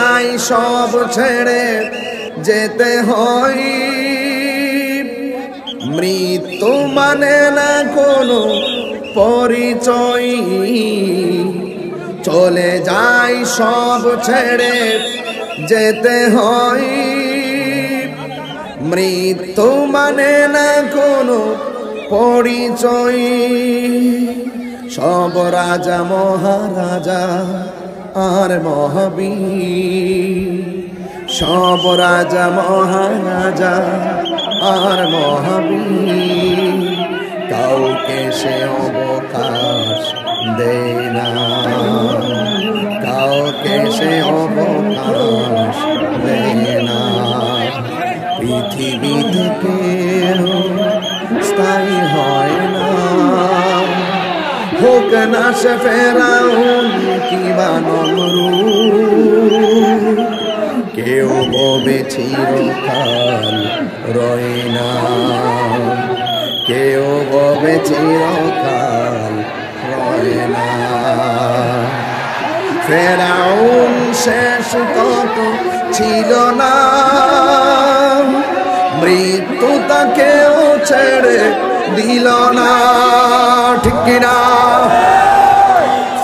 যায় সব ছেড়ে যেতে হয়, মৃত্যু মানে না কোনো পরিচয়, চলে যায় সব ছেড়ে যেতে হয়, মৃত্যু মানে না কোনো পরিচয়। সব রাজা মহারাজা আর মহাবীর, সব রাজা মহারাজা আর মহাবীর, কাউকে সে অবকাশ দেয় না, কাউকে সে অবকাশ দেয় না। পৃথিবী থেকে স্থায়ী হয় না, হোক না সে ফেরাউন কিবা নমরুদ, কেউ ববে চিরকাল রয় না, কেউ ববে চিরকাল রয় না। ফেরাউন শেষ তক ছিল না, মৃত্যু তাকেও ছেড়ে দিল না, ঠিক কিনা?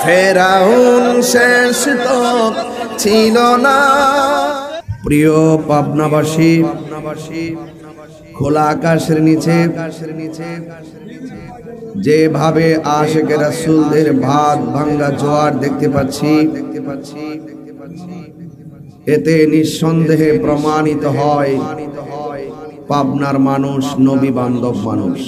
ফেরাউন শেষ তক ছিল না। প্রিয় পাবনাবাসী, খোলা আকাশের নিচে যেভাবে আশিকে রাসূলদের ভাত ভাঙ্গা জোয়ার দেখতে পাচ্ছি, এতে নিঃসন্দেহে প্রমাণিত হয় পাবনার মানুষ নবী বান্ধব মানুষ।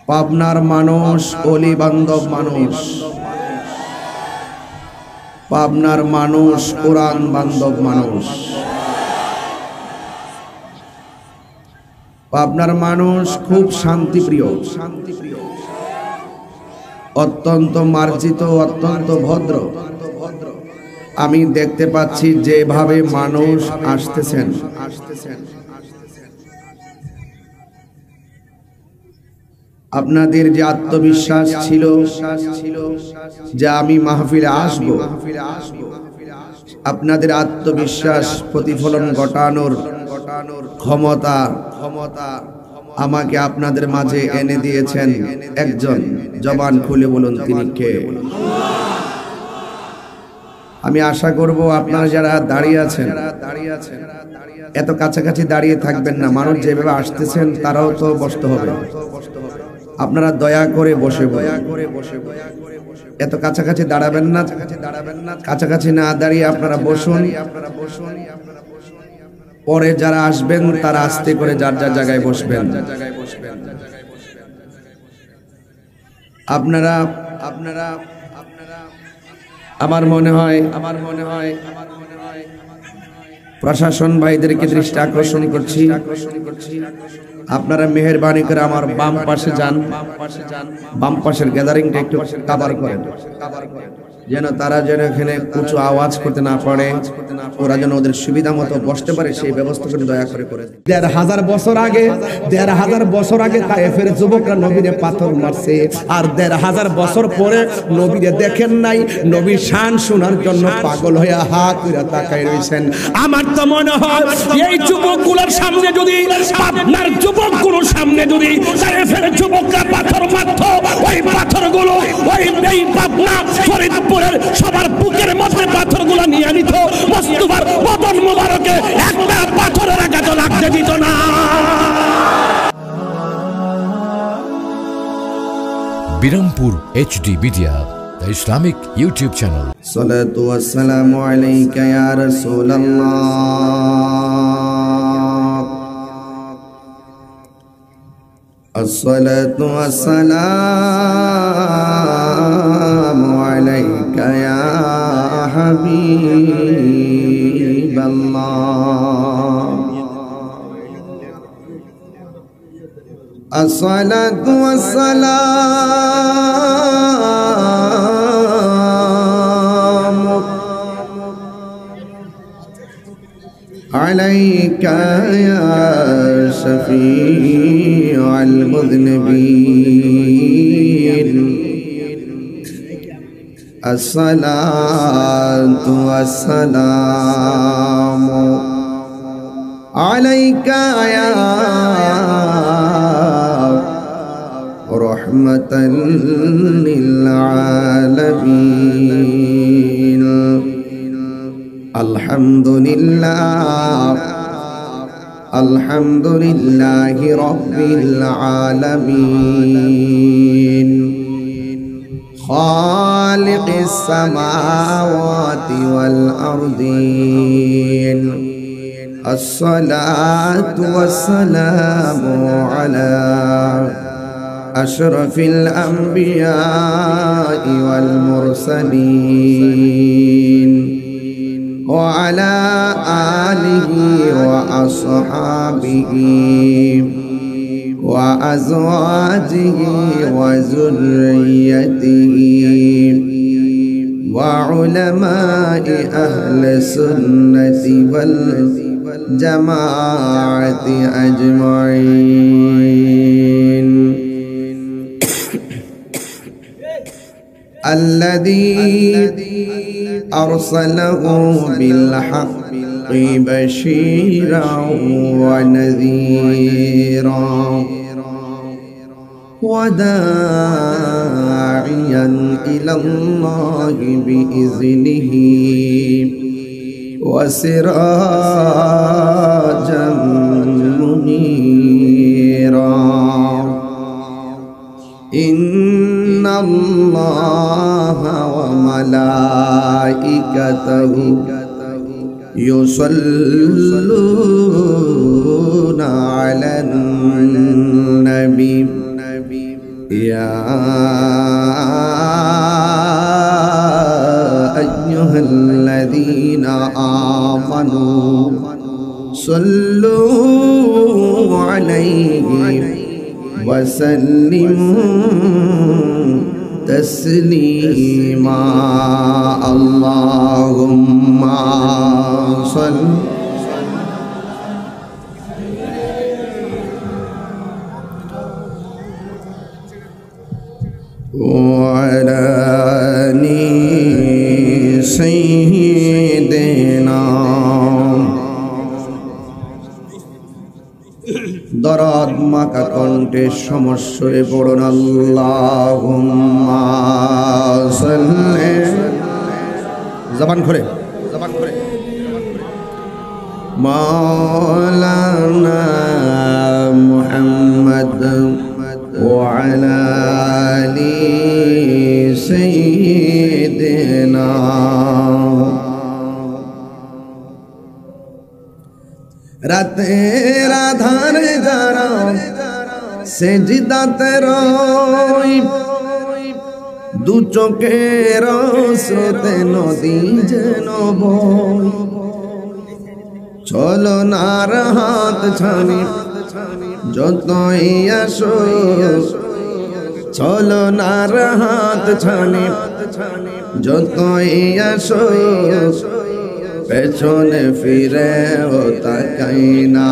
পাবনার মানুষ অলি বান্ধব মানুষ, পাবনার মানুষ কোরআন বান্ধব মানুষ, পাবনার মানুষ খুব শান্তিপ্রিয়, অত্যন্ত মার্জিত, অত্যন্ত ভদ্র। আমি দেখতে পাচ্ছি যেভাবে মানুষ আসতেছেন, আপনাদের যে আত্মবিশ্বাস ছিল যে আমি মাহফিলে আসব, আপনাদের আত্মবিশ্বাস প্রতিফলন ঘটানোর ক্ষমতা আমাকে আপনাদের মাঝে এনে দিয়েছেন একজন। জবান খুলে বলুন তিনি কে? আমি আশা করব আপনারা যারা দাঁড়িয়ে আছেন এত কাছাকাছি দাঁড়িয়ে থাকবেন না, মানুষ যেভাবে আসতেছেন তারাও তো বসতে হবে, আপনারা দয়া করে বসে এত কাছাকাছি দাঁড়াবেন না, কাছাকাছি না দাঁড়িয়ে আপনারা বসুন। পরে যারা আসবেন তারা আস্তে করে যার যার জায়গায় বসবেন। আপনারা আমার মনে হয় প্রশাসন ভাইদেরকে দৃষ্টি আকর্ষণ করছি, আপনারা মেহেরবানি করে আমার বাম পাশে যান, বাম পাশের গ্যাদারিংটা একটু কভার করেন, যেন তারা যেন এখানে উঁচু আওয়াজ করতে না পারে, ওরা যেন ওদের সুবিধা মতো বসতে পারে সেই ব্যবস্থা করে দয়া করে করে। ১,৫০০ বছর আগে তায়েফের যুবকরা নবীরে পাথর মারছে, আর ১,৫০০ বছর পরে নবীরে দেখেন নাই, নবীর শান শোনার জন্য পাগল হয়ে হা কইরা তাকায় রইছেন। আমার তো মনে হয় এই যুবকগুলোর সামনে যদি, আপনার যুবকগুলোর সামনে যদি তায়েফের যুবকরা পাথর মারতো, ওই পাথরগুলো ওই এই পাবনা ফরিদপুরের সবার বুকের মধ্যে পাথরগুলো নিয়ে নিত, মুস্তাফার বদন মোবারকে একটা পাথরের আঘাত লাগতে দিত না। Birampur HD media, the Islamic YouTube channel. সালাতু ওয়াসসালামু আলাইকা ইয়া রাসূলুল্লাহ, আসসালাতু ওয়াসসালামু আলাইকা ইয়া হাবিবাল্লাহ, আসসালাতু ওয়াসসালামু আলাইকা ইয়া শফীউল মুযনিবিন, الصلاة والسلام عليك يا رحمة للعالمين الحمد لله رب العالمين خالق السماوات والأرضين الصلاة والسلام على أشرف الأنبياء والمرسلين وعلى آله وأصحابه وأزواجه وذريته وعلماء أهل السنة والجماعة أجمعين الذي أرسله بالحق بشيرا ونذيرا وداعيا إلى الله بإذنه وسراجا منيرا إن الله وملائكته يصلون على النبي يا أيها الذين آمنوا صلوا عليه وسلموا تسليما اللهم صل وعلى آل سيدنا দরদ মাকা কণ্ঠে সমস্বরে পড়ুন আল্লাহুম্মা সাল্লি জবান খুলে মাওলানা মুহাম্মদ ওয়া আলা আলি সাইয়্যিদিনা রাতের আধারে যারা সেজদাতে রয় দু চোখের স্রোতে নদী যেন বয় চলনার হাত ছানি যতই আসো চলনার হাত ছানি যতই আসো পেছনে ফিরে তাকাই না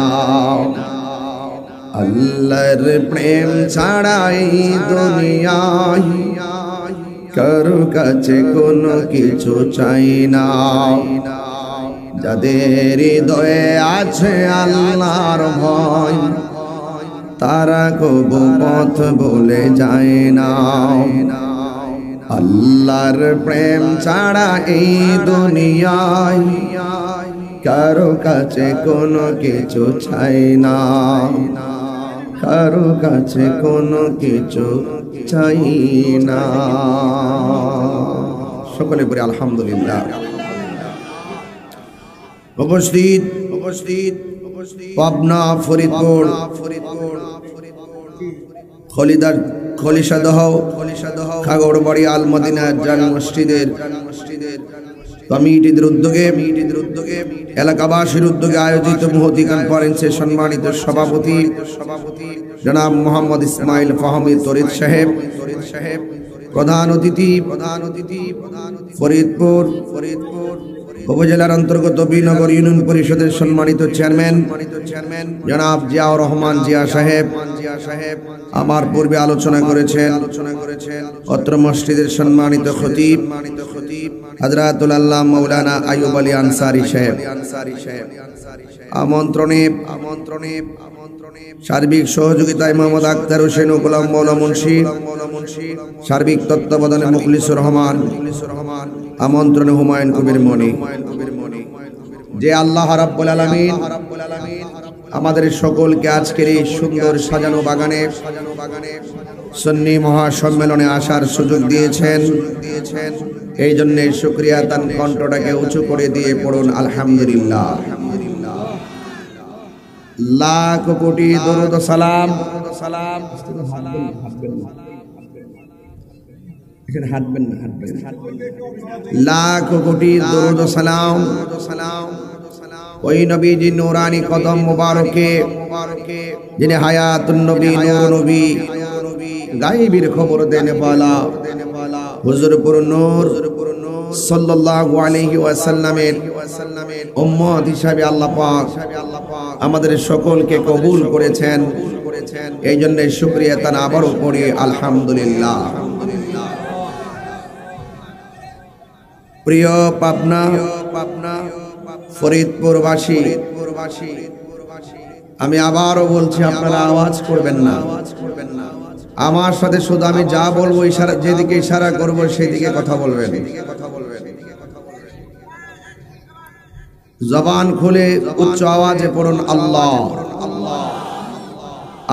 আল্লাহর প্রেম ছাড়াই দুনিয়ায় কারো কাছে কোনো কিছু চাই না যাদের হৃদয়ে আছে আল্লাহর ভয় তারা কবু পথ ভুলে যায় না আল্লাহর প্রেম ছাড়া এই দুনিয়ায় কারো কাছে কোনো কিছু চাই না কারো কাছে কোনো কিছু চাই না সকলে বলি আলহামদুলিল্লাহ উপস্থিত পাবনা ফরিদপুর খলিশাদহ খাগড়বাড়ি আল মদিনা জামে মসজিদের কমিটির উদ্যোগে এলাকাবাসীর উদ্যোগে আয়োজিত মুহতি কনফারেন্সের সম্মানিত সভাপতি জনাব মোহাম্মদ ইসমাইল ফাহমি তরিদ সাহেব প্রধান অতিথি ফরিদপুর উপজেলার অন্তর্গত বিনগর ইউনিয়ন পরিষদের সম্মানিত চেয়ারম্যান জনাব জিয়াউর রহমান জিয়া সাহেব আমার পূর্বে আলোচনা করেছেন। অত্র মসজিদের সম্মানিত খতিব হযরতুল আল্লামা মাওলানা আইয়ুব আলী আনসারী সাহেব আমন্ত্রণে সার্বিক সহযোগিতায় মোহাম্মদ আক্তার হোসেন ও গোলাম মওলা মুন্সি, সার্বিক তত্ত্বাবধানে মুখলিসুর রহমান, আমন্ত্রণে হুমায়ুন কবির মনি। যে আল্লাহ রাব্বুল আলামিন আমাদের সকলকে আজকের এই সুন্দর সাজানো বাগানে সুন্নি মহাসম্মেলনে আসার সুযোগ দিয়েছেন, এই জন্য শুকরিয়া। তার কণ্ঠটাকে উঁচু করে দিয়ে পড়ুন আলহামদুলিল্লাহ। লাখ কোটি দরুদ সালাম লাখ কোটি দরুদ সালাম ওই নবীজি নূরানি কদম মুবারকে, যিনি হায়াতুন নবী, নূর নবী, গায়বের খবর দেন ওয়ালা হুজুরপুর নূর সাল্লাল্লাহু আলাইহি ওয়াসাল্লামের উম্মত হিসাবে আল্লাহ পাক আমাদের সকলকে কবুল করেছেন, এই জন্য শুকরিয়া তার আবারও পড়ি আলহামদুলিল্লাহ। প্রিয় পাবনা ফরিদপুরবাসী, আমি আবারও বলছি, আপনারা আওয়াজ করবেন না। আমার সাথে শুধু আমি যা বলবো, ইশারা, যেদিকে ইশারা করব সেদিকে কথা বলবেন। জবান খুলে উচ্চ আওয়াজে পড়ুন আল্লাহ,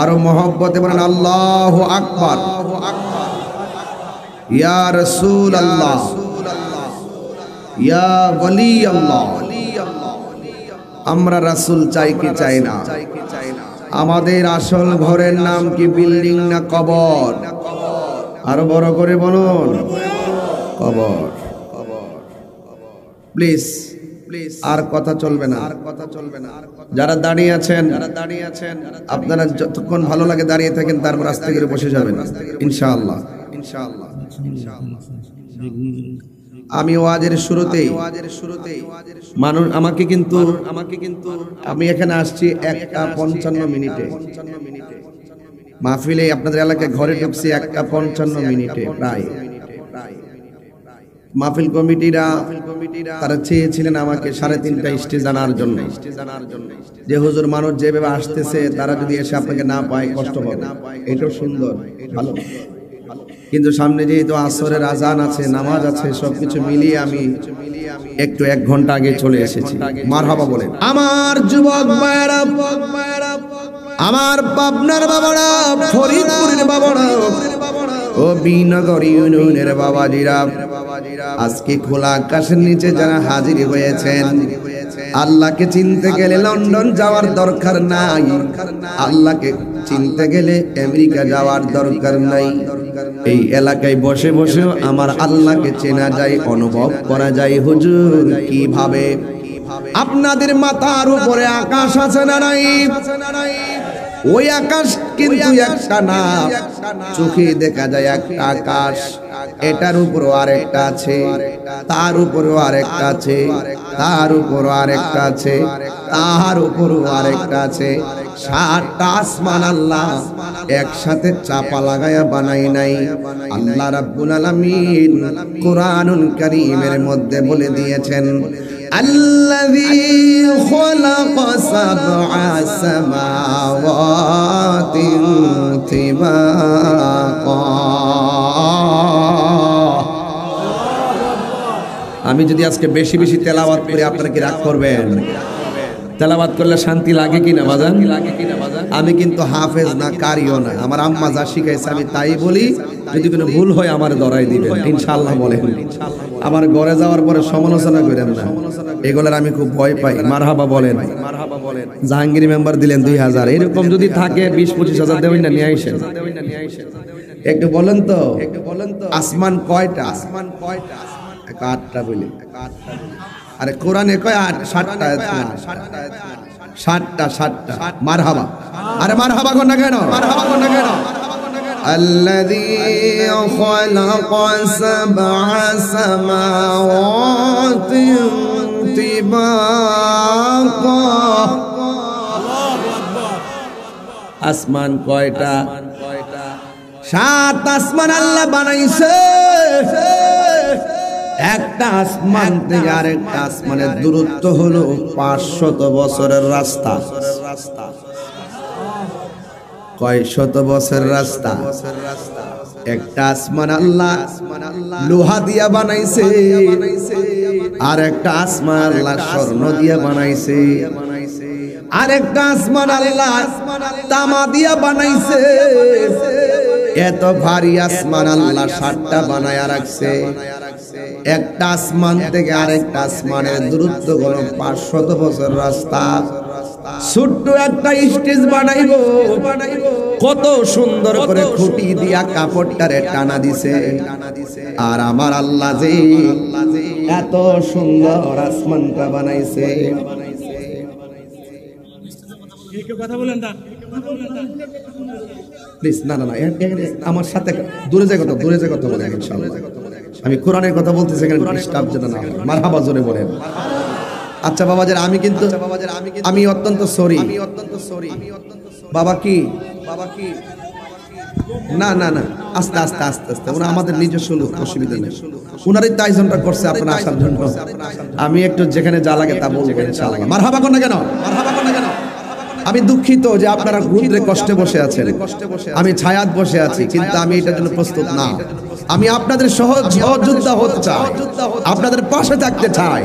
আরো মহব্বতে বলেন আল্লাহু আকবার। ইয়া রাসূল আল্লাহ, ইয়া ওয়ালি আল্লাহ। আমরা রাসূল চাই কি চাই না? আমাদের আসল ঘরের নাম কি বিল্ডিং না কবর? আরো বড় করে বলুন, কবর। প্লিজ আর কথা চলবে না। যারা দাঁড়িয়ে আছেন আপনারা যতক্ষণ ভালো লাগে দাঁড়িয়ে থাকেন, তারপর আস্তে করে বসে যাবেন ইনশাআল্লাহ। আমি ওয়াজের শুরুতেই মানুষ আমাকে কিন্তু আমি এখানে আসছি 1:55 মিনিটে, মাহফিলে আপনাদের এলাকায় ঘরে ঢুকছি 1:55 মিনিটে প্রায়। মাহফিল কমিটিরা তারা চেয়েছিলেন আমাকে 3:30টায় স্টেজ আনার জন্য, যে হুজুর মানুষ যেভাবে আসতেছে তারা যদি এসে আপনাকে না পায় কষ্ট হবে। এটাও সুন্দর, ভালো, কিন্তু সামনে যেহেতু আসরের আজান আছে, নামাজ আছে, সবকিছু মিলিয়ে আমি একটু 1 ঘন্টা আগে চলে এসেছি। মারহাবা বলেন আমার যুবক ভাইরা, আমার পাবনার বাবারা, ফরিদপুরের বাবারা, ও বিনগর ইউনিয়নের বাবাজিরা, আজকে খোলা আকাশের নিচে যারা হাজির হয়েছেন, আল্লাহকে চিনতে গেলে লন্ডন যাওয়ার দরকার নাই, আল্লাহকে চিনতে গেলে আমেরিকা যাওয়ার দরকার নাই। এই এলাকায় বসে বসে আমার আল্লাহকে চেনা যায়, অনুভব করা যায়। হুজুর কিভাবে? আপনাদের মাথার উপরে আকাশ আছে না নাই? ওই আকাশ কিন্তু একটা না, চোখে দেখা যায় একটা আকাশ, এটার উপরও আরেকটা আছে, তার উপরও আরেকটা আছে, তার উপরও আরেকটা আছে, তার উপরও আরেকটা আছে। 7টা আসমান আল্লাহ একসাথে চাপা লাগায়া বানাই নাই। আল্লাহ রাব্বুল আলামিন কুরআনুল কারীমের মধ্যে বলে দিয়েছেন, আল্লাযী খালাকা সাবআ সামাওয়াতিন তিবাকা। আমি যদি আজকে বেশি বেশি তেলাওয়াত করি আপনারা কি রাগ করবেন? তেলাওয়াত করলে শান্তি লাগে কিনা বাজান? আমি কিন্তু হাফেজ না, কারিও না, আমার আম্মা যা শিখাইছে আমি তাই বলি। যদি কোনো ভুল হয় আমার ধরাই দিবেন ইনশাআল্লাহ বলেন। আমার ঘরে যাওয়ার পরে সমালোচনা করেন না, এগুলোর আমি খুব ভয় পাই। মারহাবা বলেন। জাহাঙ্গীর মেম্বার দিলেন 2000, এরকম যদি থাকে 20-25 হাজার দেবেন না, নিয়ে আইসেন। একটু বলেন তো আসমান কয়টা? 8টা বলে। আরে কোরআনে কয় 7টা? 7টা। মারহাবা। আরে মারহাবা কোন না কেন? الذي خلق سبع سماوات طباقا আসমান কয়টা? 7 আসমান আল্লাহ বানাইছে। একটা আসমান থেকে আরেকটা আসমানের দূরত্ব হলো 500 বছরের রাস্তা। কয় শত বছরের রাস্তা? একটা আসমান আল্লাহ লোহা দিয়া বানাইছে, আর একটা আসমান আল্লাহ স্বর্ণ দিয়া বানাইছে, আর একটা আসমান আল্লাহ তামা দিয়া বানাইছে। এত ভারী আসমান আল্লাহ 7টা বানায়া রাখছে। একটা আসমান থেকে আরেকটা আসমানের দূরত্ব হলো 500 বছর রাস্তা। ছোট্ট একটা স্টেজ বানাইবো, কত সুন্দর করে খুঁটি দিয়া কাপড়টারে টানা দিছে। আর আমার আল্লাহ যে এত সুন্দর আসমানটা বানাইছে। কথা বলেন না প্লিজ, না না না, আমার সাথে দূরে যায় কথা, দূরে যায় কথা বলেন ইনশাআল্লাহ। আমি কোরআনের কথা বলতেছি, এখানে ডিস্টার্ব যেন না হয়। মারহাবা জোরে বলেন। আচ্ছা বাবাজান, আমি অত্যন্ত সরি। বাবা কি না না না, আস্তে আস্তে আস্তে আস্তে, ওরা আমাদের নিজস্ব লোক, অসুবিধা নেই। উনারই তো আয়োজনটা করছে আপনারা আসার জন্য। আমি একটু যেখানে যা লাগে তা বলবো ইনশাআল্লাহ। মারহাবা কোন না কেন? আমি দুঃখিত যে আপনারা রুদ্রে কষ্টে বসে আছেন, আমি ছায়াত বসে আছি, কিন্তু আমি এটার জন্য প্রস্তুত না। আমি আপনাদের সহযোদ্ধা হতে চাই, আপনাদের পাশে থাকতে চাই,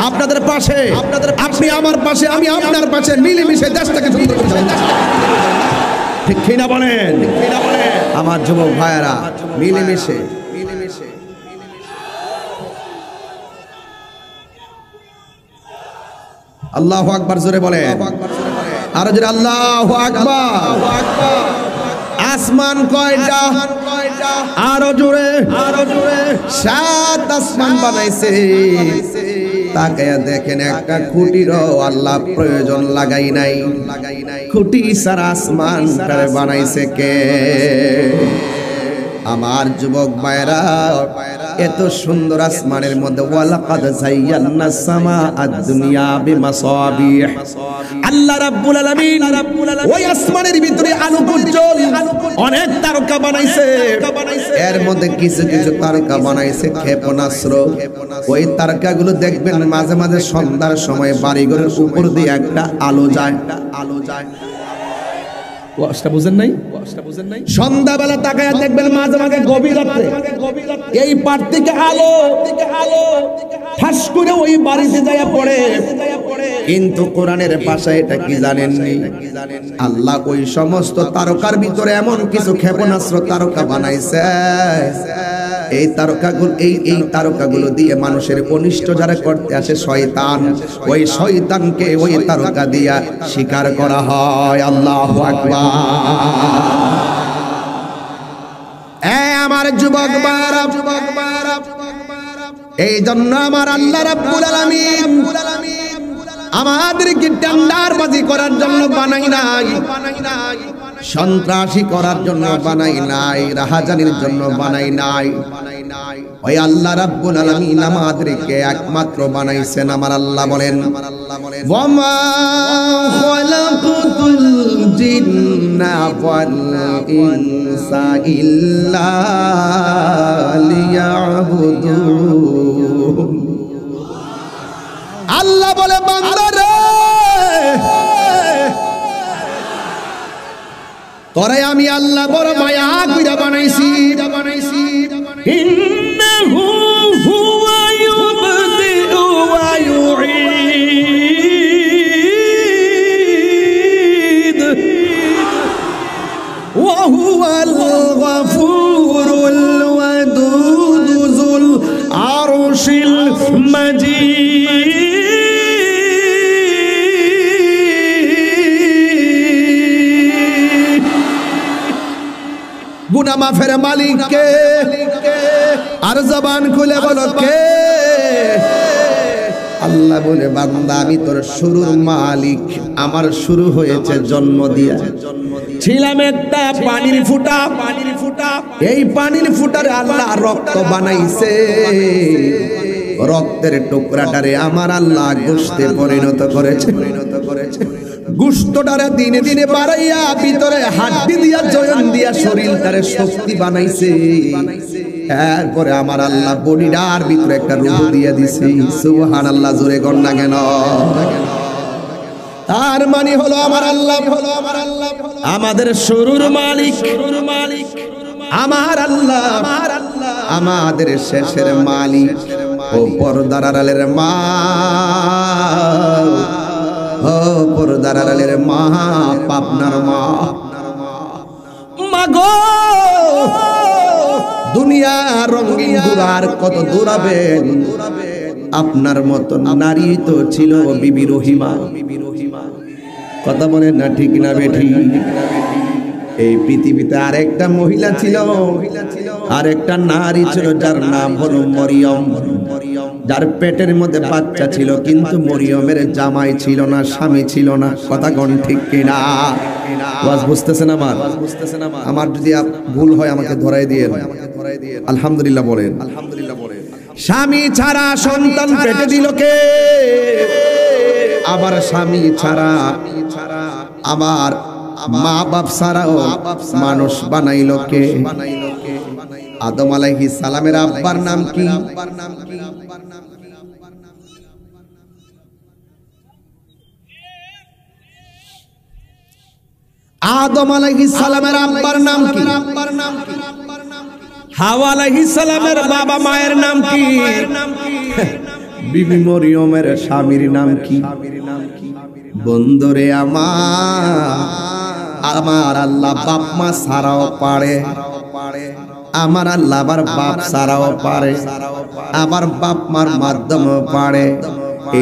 আপনাদের পাশে, আপনি আমার পাশে, আমি আপনার পাশে, মিলেমিশে দেশটাকে সুন্দর করে চালাই। ঠিক কিনা বলেন? আমার যুবক ভাইয়েরা, মিলেমিশে আল্লাহু আকবার জোরে বলেন। আর জোরে আল্লাহু আকবার। আসমান কয়টা? আরো জোরে 7 আসমান বানাইছে। তাকায়া দেখেন, একটা খুঁটিরও আল্লাহ প্রয়োজন লাগাই নাই। খুঁটি ছাড়া আসমান বানাইছে কে? আমার যুবক ভাইরা, এত সুন্দর আসমানের মধ্যে ওয়ালাকাদ যায়্যানাস সামাআদ দুনিয়া বিমাসাবিহ। আল্লাহ রাব্বুল আলামিন ওই আসমানের ভিতরে আলোক উজ্জ্বল অনেক তারকা বানাইছে। এর মধ্যে কিছু কিছু তারকা বানাইছে ক্ষেপণাস্ত্র। ওই তারকাগুলো দেখবেন মাঝে মাঝে সন্ধ্যার সময় বাড়িঘরের উপর দিয়ে একটা আলো যায়। ওয়াজটা বুঝেন নাই? সন্ধ্যাবেলা তাকায়া দেখবেন মাঝে মাঝে গভীর রাতে এই পার থেকে আলো ঠাস করে ওই বাড়িতে যায় পড়ে। কিন্তু কোরআনের ভাষায় এটা কি জানেন? আল্লাহ ওই সমস্ত তারকার ভিতরে এমন কিছু ক্ষেপণাস্ত্র তারকা বানাইছে। এই তারকাগুলো দিয়ে মানুষের অনিষ্ট যারা করতে আসে শয়তান, ওই শয়তানকে ওই তারকা দিয়া শিকার করা হয়। আল্লাহু আকবার। আমার যুবক ভাইরা, এই জন্য আমার আল্লাহ রাব্বুল আলামিন আমাদেরকে টেন্ডারবাজি করার জন্য বানাই নাই, সন্ত্রাসী করার জন্য বানাই নাই, রাহাজানির জন্য বানাই নাই। ওই আল্লাহ রাব্বুল আলামিন আমাদেরকে একমাত্র বানাইছেন। আমার আল্লাহ বলেন, ওয়ামা খালাকুতুল জিন্না ওয়াল ইনসা ইল্লা লিয়াবুদুন। আল্লাহ বলে, বান্দা রে, তোরে আমি আল্লাহ বড় মায়া কইরা বানাইছি। ইন্নাহু হুয়া ইউবদিউ ওয়া ইউঈদ ওয়া হুয়াল গফুরুল ওয়াদুদ যুল আরশিল মাজিদ। গুনাহ মাফের মালিক কে? আর জবান খুলে বলো কে? আল্লাহ বলে, বান্দা আমি তোর শুরুর মালিক। আমার শুরু হয়েছে জন্ম দিয়া। ছিলাম একটা পানির ফুটা, এই পানির ফুটারে আল্লাহ রক্ত বানাইছে, রক্তের টুকরাটারে আমার আল্লাহ গোশতে পরিণত করেছে। গোশতটারে দিনে দিনে বাড়াইয়া ভিতরে হাড্ডি দিয়া জয়েন দিয়া শরীরটারে শক্তি বানাইছে। এরপরে আমার আল্লাহ বডিটার ভিতরে একটা রূহ দিয়া দিছে। সুবহানাল্লাহ, জোরে কর না কেন? তার মানে হলো আমার আল্লাহ আমাদের শুরুর মালিক, আমার আল্লাহ আমাদের শেষের মালিক। ও পর্দার আড়ালের মা, ও পর্দার আড়ালের মা, পাপনার মা, মাগো দুনিয়া রঙিন গুলার কত দৌড়াবেন, আপনার মতো নারী তো ছিল বিবি রহিমা। কথা বলেন না ঠিক না বেঠি? এই পৃথিবীতে আরেকটা মহিলা ছিল, আরেকটা নারী ছিল, যার নাম হলো মরিয়ম, যার পেটের মধ্যে বাচ্চা ছিল, কিন্তু মরিয়মের জামাই ছিল না, স্বামী ছিল না। কথা কোন ঠিক কিনা? ওয়াজ বুঝতেছেন আমার? আমার যদি ভুল হয় আমাকে ধরাই দিয়ে আলহামদুলিল্লাহ বলেন। স্বামী ছাড়া সন্তান পেটে দিল কে? আবার স্বামী ছাড়া আমার মা বাপ ছাড়াও মানুষ বানাইলো কে? আদম আলাইহিস সালামের আব্বার নাম কি? আদম আলাইহিস সালামের আব্বার নাম কি? হাওয়া আলাইহিস সালামের বাবা মায়ের নাম কি? বিবি মরিয়মের স্বামীর নাম কি? বন্ধুরে আমার আল্লাহ বাপ মা ছাড়াও পারে, আমার আল্লাহ আবার বাপ ছাড়াও পারে, আমার বাপ মার মাধ্যমেও পারে।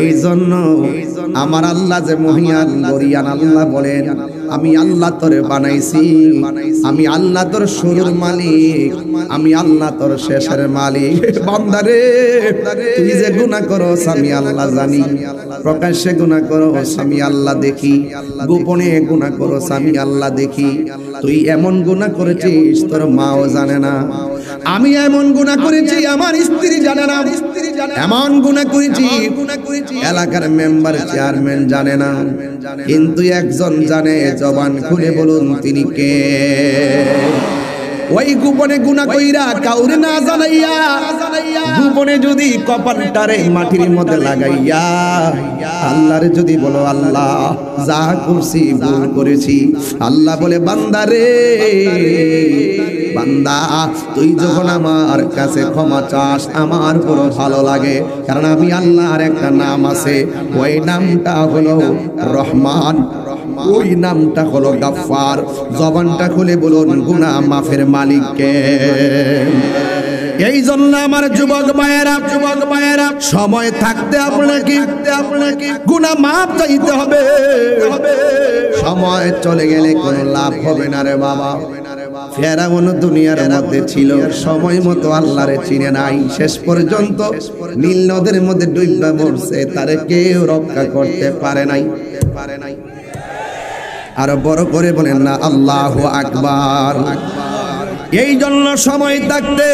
এই জন্য আমার আল্লাহ যে মহিয়ান গরিয়ান আল্লাহ বলেন, আমি আল্লাহ তোরে বানাইছি, আমি আল্লাহ তোর শুরুর মালিক, আমি আল্লাহ তোর শেষের মালিক। বান্দারে তুই যে গুনাহ করস আমি আল্লাহ জানি, প্রকাশ্যে গুনাহ করস আমি আল্লাহ দেখি, গোপনে গুনাহ করস আমি আল্লাহ দেখি। তুই এমন গুনাহ করেছিস তোর মাও জানে না, আমি এমন গুনাহ করেছি আমার স্ত্রী জানে না, এমন গুনাহ করেছি এলাকার মেম্বার চেয়ারম্যান জানে না, কিন্তু একজন জানে। জবান খুলে বলুন তিনি কে? ওই গোপনে গুনাহ কইরা কাউরে না জানাইয়া, গোপনে যদি কপালটারে মাটির মধ্যে লাগাইয়া আল্লাহরে যদি বলো আল্লাহ যা করছি ভুল করেছি, আল্লাহ বলে বান্দারে, বান্দা তুই যখন আমার কাছে ক্ষমা চাস আমার বড় ভালো লাগে, কারণ আমি আল্লাহর একটা নাম আছে, ওই নামটা হলো রহমান, ওই নামটা হলো গাফফার। জবানটা খুলে বলুন গুনাহ মাফের মালিক কে? এই জন্য আমার যুবক ভাইয়েরা সময় থাকতে আপনাকে গুনাহ মাফ চাইতে হবে। সময় চলে গেলে কোনো লাভ হবে না রে বাবা। ফেরাউন দুনিয়ার মধ্যে ছিল, সময় মতো আল্লাহরে চিনে নাই, শেষ পর্যন্ত নীল নদের মধ্যে ডুইবা মরছে, তারে কেউ রক্ষা করতে পারে নাই। আরো বড় করে বলেন না আল্লাহু আকবার। এই জন্য সময় থাকতে